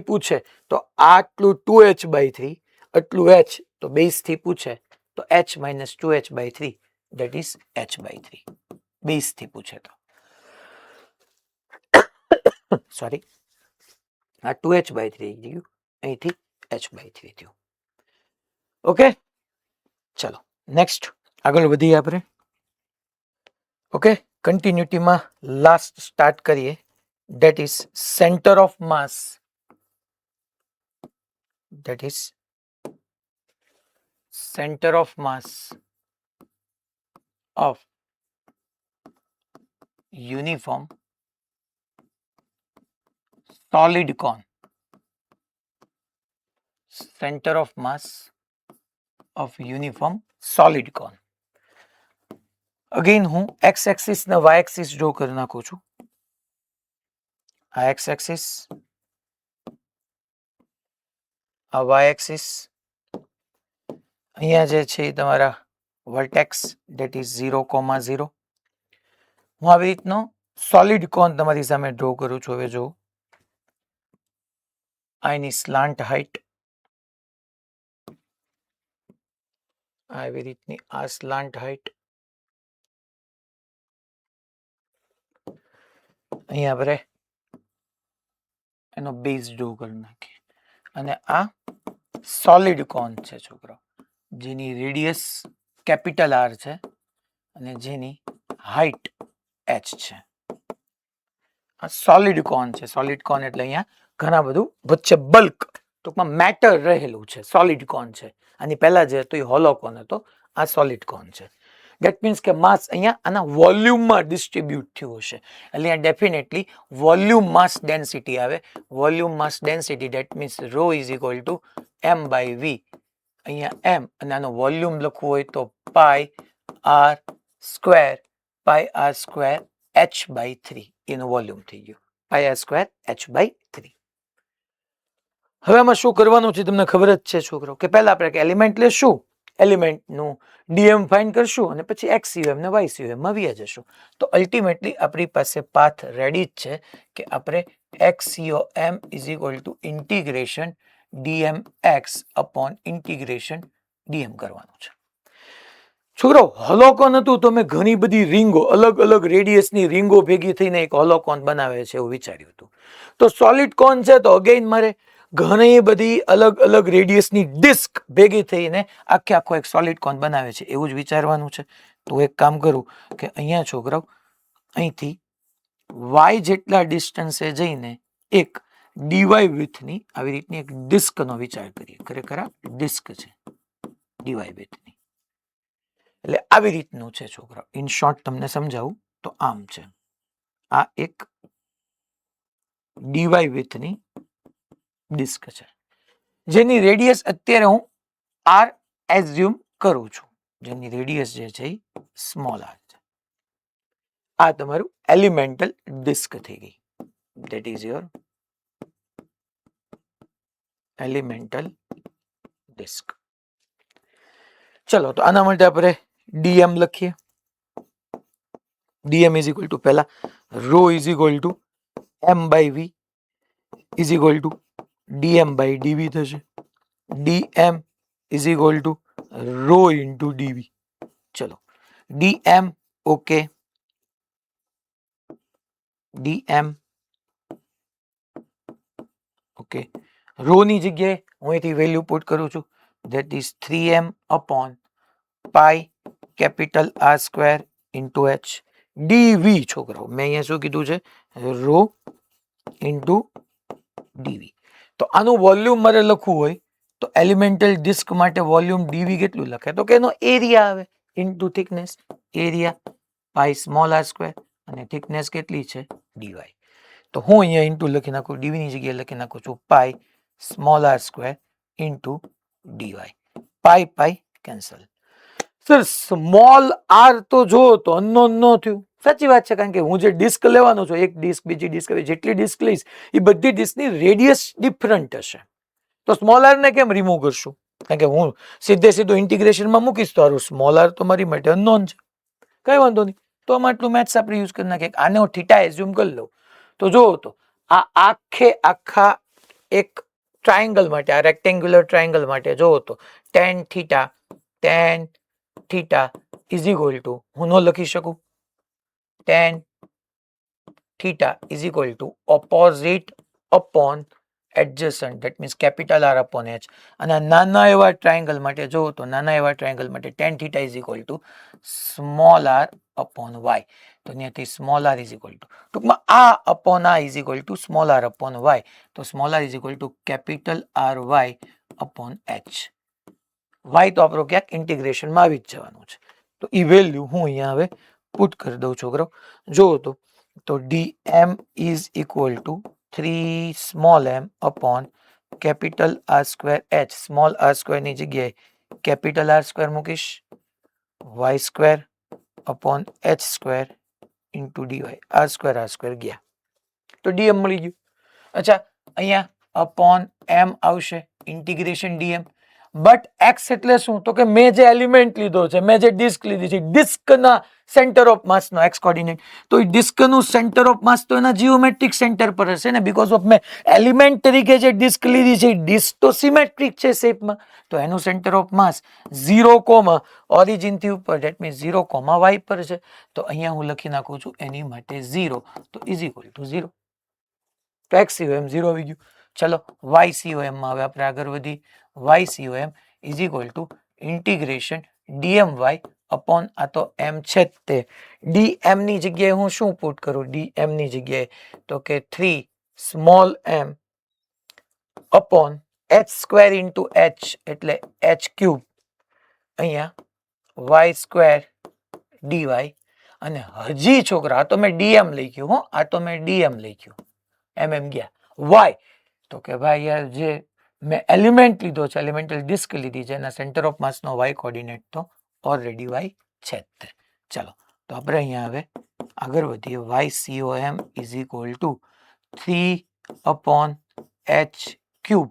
પૂછે તો આટલું 2h/3 આટલું h તો બેઝ થી પૂછે તો h - 2h/3 that is h/3 base થી પૂછે તો સોરી આ 2h/3 ગયું અહીંથી h/3 થયું ઓકે ચલો નેક્સ્ટ આગળ વધીએ આપણે ઓકે કન્ટિન્યુટીમાં લાસ્ટ સ્ટાર્ટ કરીએ that is center of mass of uniform solid cone center of mass of uniform solid cone again હું એક્સ એક્સિસ ને વાય એક્સિસ ડ્રો કરી નાખું છું. આ એક્સ એક્સિસ, આ વાય એક્સિસ, અહીંયા જે છે તમારા વર્ટેક્સ ધેટ ઇઝ 0,0. હું આવી રીતનો સોલિડ કોન તમારી સામે ડ્રો કરું છું. હવે જો આની સ્લાન્ટ હાઇટ, આવી રીતની આ સ્લાન્ટ હાઇટ, અહીંયા આપણે એનો બેઝ ડ્રો કરી નાખીએ. અને આ સોલિડ કોન છે છોકરો, જેની રેડિયસ કેપિટલ આર છે અને જેની હાઇટ એચ છે. આ સોલિડ કોન છે. સોલિડ કોન એટલે અહીંયા ઘણા બધું વચ્ચે બલ્ક, ટૂંકમાં મેટર રહેલું છે. સોલિડ કોન છે. આની પહેલા જે હતો એ હોલો કોન હતો, આ સોલિડ કોન છે. દેટ મીન્સ કે માસ અહીંયા આના વોલ્યુમમાં ડિસ્ટ્રીબ્યુટ થયું હશે, એટલે અહીંયા ડેફિનેટલી વોલ્યુમ માસ ડેન્સિટી આવે. Volume mass density that means rho is equal to m by v. અહીંયા એમ અને આનો વોલ્યુમ લખવું હોય તો pi r square, pi r square h by 3 એનું વોલ્યુમ થઈ ગયું, pi r square h by 3. હવે આમાં શું કરવાનું છે તમને ખબર જ છે છોકરો, કે પહેલા આપણે એલિમેન્ટ લેશું, એલિમેન્ટનું ડીએમ ફાઇન્ડ કરશું અને પછી એક્સયુએમ ને વાયસીયુએમ માં વ્યા જશું. તો અલ્ટિમેટલી આપણી પાસે પાથ રેડી જ છે કે આપણે x cm is equal to integration dm x upon integration dm કરવાનું છે. છોકરો હોલોકોન હતું તો મેં ઘણી બધી રીંગો, અલગ અલગ રેડિયસની રીંગો ભેગી થઈને એક હોલોકોન બનાવે છે એવું વિચાર્યું હતું. તો સોલિડ કોન છે તો અગેન મારે ઘણી બધી અલગ અલગ રેડિયસની ડિસ્ક ભેગી થઈને આખે આખો એક સોલિડ કોન બનાવે છે એવું જ વિચારવાનું છે. તો એક કામ કરું કે અહીંયા છોકરાઓ અહીંથી વાય જેટલા ડિસ્ટન્સે જઈને એક ડીવાય વિથની આવી રીતની એક ડિસ્કનો વિચાર કરીએ. ખરેખર આ ડિસ્ક છે ડીવાય વિથની, એટલે આવી રીતનું છે છોકરા. ઇન શોર્ટ તમને સમજાવું તો આમ છે. આ એક ડીવાય વિથની ડિસ્ક છે જેની રેડિયસ અત્યારે હું આર એઝ્યુમ કરું છું, જેની રેડિયસ જે છે એ સ્મોલ આર છે. આ તમારું એલિમેન્ટલ ડિસ્ક થઈ ગઈ. That is your elemental disk. ચલો તો આના માટે આપણે ડીએમ લખીએ. ડીએમ ઇઝ ઇક્વલ ટુ પહેલા rho is equal to m by v is equal to dm by dv થશે. Dm is equal to rho into dv. ચલો dm okay, dm okay. Rho ની જગ્યાએ હું અહીંથી વેલ્યુ પુટ કરું છું, that is 3m upon pi capital R square into h dv. છોકરાઓ મેં અહીંયા શું કીધું છે, રો ઇન્ટુ ડીવી. તો આનું વોલ્યુમ મારે લખવું હોય તો એલિમેન્ટલ ડિસ્ક માટે વોલ્યુમ ડીવી કેટલું લખાય, તો કે એનો એરિયા આવે ઇન્ટુ થિકનેસ. એરિયા પાઈ સ્મોલ આર સ્ક્વેર અને થિકનેસ કેટલી છે ડીવાય. તો હું અહીંયા ઇન્ટુ લખી નાખું, ડીવી ની જગ્યાએ લખી નાખું છું pi small R square into dy. Pi pi cancel. Sir small r તો જો તો અનનોન ન થયું. સાચી વાત છે, કારણ કે હું જે ડિસ્ક લેવાનો છું, એક ડિસ્ક બીજી ડિસ્ક, જેટલી ડિસ્ક લઈશ એ બધી ડિસ્કની રેડિયસ ડિફરન્ટ હશે. તો સ્મોલ આર ને કેમ રિમૂવ કરશું, કારણ કે હું સીધું ઇન્ટિગ્રેશનમાં મૂકીશ તો સ્મોલ આર તો મારી માટે અનનોન છે. કઈ વાંધો નહીં, તો આમાં આટલું મેથ્સ આપણે યુઝ કરી નાખીએ. આને હું થીટા એઝ્યુમ કરી લઉં તો જો તો આ આખા એક ટ્રાયંગલ માટે, આ રેક્ટેન્ગ્યુલર ટ્રાયંગલ માટે જો તો tan theta is equal to, હું ન લખી શકું, tan theta is equal to opposite upon adjacent, that means capital r upon h. અને નાના એવા ટ્રાયંગલ માટે જો તો નાના એવા ટ્રાયંગલ માટે tan theta is equal to small r upon y. તો ત્યાંથી small r is equal to, ટૂંકમાં આ અપોન આ is equal to small r upon y. તો small r is equal to capital r y upon h. Y તો આપણો ક્યાંક ઇન્ટિગ્રેશનમાં આવી જ જવાનું છે. તો એ વેલ્યુ હું અહીંયા હવે પુટ કરી દઉં છોકરો. જો તો dm is equal to 3 small m upon capital R square h. Small R square ની જગ્યાએ કેપિટલ આર સ્ક્વેર મૂકીશ, y square upon h square into dy आ स्क्वेर गया तो dm मળી ગયું. अच्छा અહીંયા अपॉन m આવશે इंटीग्रेशन dm बट x એટલે શું તો કે મેં જે એલિમેન્ટ લીધો છે મેં જે ડિસ્ક લીધી છે ડિસ્કના સેન્ટર ઓફ માસ નો x કોઓર્ડિનેટ તો એ ડિસ્કનું સેન્ટર ઓફ માસ તો એના જીઓમેટ્રિક સેન્ટર પર હશે ને બીકોઝ ઓફ મેં એલિમેન્ટ તરીકે જે ડિસ્ક લીધી છે ડિસ્ક તો સિમેટ્રિક છે શેપમાં તો એનું સેન્ટર ઓફ માસ 0, ઓરિજિન થી ઉપર ધેટ મીન્સ 0, y પર છે તો અહીંયા હું લખી નાખું છું એની માટે 0 તો ઇઝ ઇક્વલ ટુ 0 તો xcom 0 આવી ગયું. ચલો ycom માં હવે આપણે આગળ વધી ycom is equal to integration dmy upon आ तो m છે તે dm ની જગ્યાએ હું શું પુટ કરું dm ની જગ્યાએ તો કે 3 small m upon h square into h એટલે h ક્યુબ અહીંયા y સ્ક્વેર dy અને હજી છોકરા આ તો મેં dm લખ્યું હો આ તો મેં dm લખ્યું mm ગયા y તો કે ભાઈ યાર જે મેં એલિમેન્ટ લીધો છે એલિમેન્ટલ ડિસ્ક લીધી છે એના સેન્ટર ઓફ માસ નો y કોઓર્ડિનેટ તો ઓલરેડી y છે તે. ચલો તો આપણે અહીંયા હવે આગળ વધીએ ycom is equal to 3 upon h cube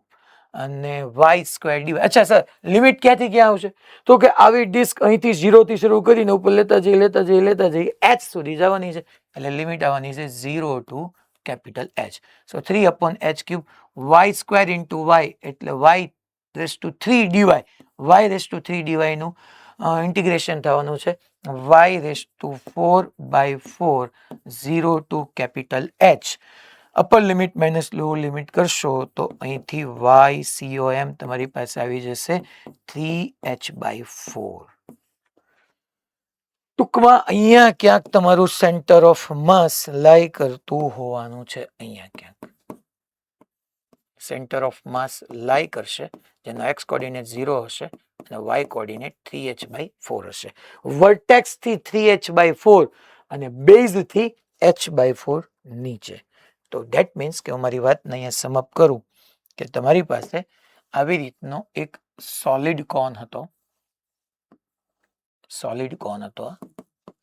અને y સ્ક્વેર dy. અચ્છા સર લિમિટ ક્યાંથી ક્યાં આવશે તો કે આવી ડિસ્ક અહીંથી 0 થી શરૂ કરીને ઉપર લેતા જઈએ h સુધી જવાની છે એટલે લિમિટ આવવાની છે 0 to capital h. So 3 upon h cube y square into y એટલે y raise to 3 dy y raise to 3 dy નું ઇન્ટિગ્રેશન થવાનું છે y raise to 4/4 0 to capital h. Upper limit minus lower limit કરશો તો અહીંથી ycom તમારી પાસે આવી જશે 3h/4. ટૂંકમાં અહીંયા ક્યાંક તમારું સેન્ટર ઓફ માસ લાઈ કરતું હોવાનું છે અહીંયા ક્યાંક સેન્ટર ઓફ માસ લાઈ કરશે જેનો x કોઓર્ડિનેટ 0 હશે અને y કોઓર્ડિનેટ 3h/4 હશે. વર્ટેક્સ થી 3h/4 અને બેઝ થી h/4 નીચે. તો ધેટ મીન્સ કે હું મારી વાતને અહીંયા સમઅપ કરું કે તમારી પાસે આવી રીતનો એક સોલિડ કોન હતો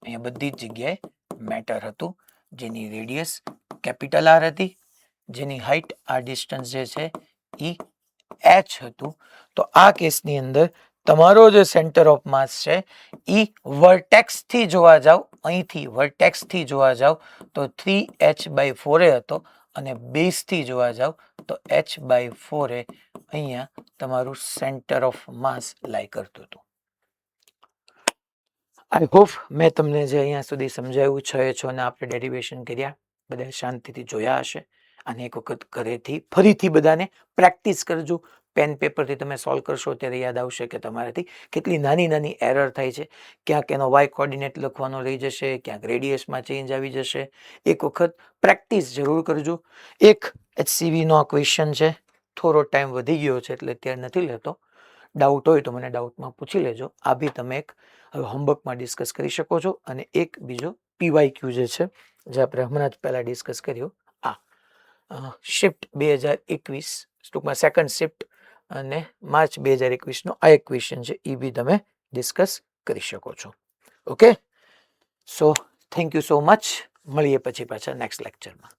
અહીંયા બધી જ જગ્યાએ મેટર હતું જેની રેડિયસ કેપિટલ આર હતી જેની હાઈટ આ ડિસ્ટન્સ જે છે ઈ h હતું. તો આ કેસની અંદર તમારો જે સેન્ટર ઓફ માસ છે ઈ વર્ટેક્સ થી જોવા જાવ અહીંથી વર્ટેક્સ થી જોવા જાવ તો 3h/4 હતો અને બેઝ થી જોવા જાવ તો h/4 અહીંયા તમારું સેન્ટર ઓફ માસ લાઈ કરતું હતું. આઈ હોપ મેં તમને જે અહીંયા સુધી સમજાવ્યું છે અને આપણે ડેરિવેશન કર્યા બધા શાંતિથી જોયા હશે અને એક વખત ઘરેથી ફરીથી બધાને પ્રેક્ટિસ કરજો. પેન પેપરથી તમે સોલ્વ કરશો ત્યારે યાદ આવશે કે તમારાથી કેટલી નાની નાની એરર થાય છે. ક્યાંક એનો y કોઓર્ડિનેટ લખવાનો રહી જશે ક્યાંક રેડિયસમાં ચેન્જ આવી જશે. એક વખત પ્રેક્ટિસ જરૂર કરજો. એક HCV નો ક્વેશ્ચન છે થોડો ટાઈમ વધી ગયો છે એટલે અત્યારે નથી લેતો. ડાઉટ હોય તો મને ડાઉટમાં પૂછી લેજો. આ બી તમે એક હોમવર્કમાં ડિસ્કસ કરી શકો છો અને એક બીજો PYQ જે છે જે આપણે હમણાં જ પહેલા ડિસ્કસ કર્યો આ શિફ્ટ 2021 ટૂંકમાં સેકન્ડ શિફ્ટ અને માર્ચ 2021 નો આ એક ક્વેશ્ચન છે એ બી તમે ડિસ્કસ કરી શકો છો. Okay so thank you so much. મળીએ પછી પાછા નેક્સ્ટ લેક્ચરમાં.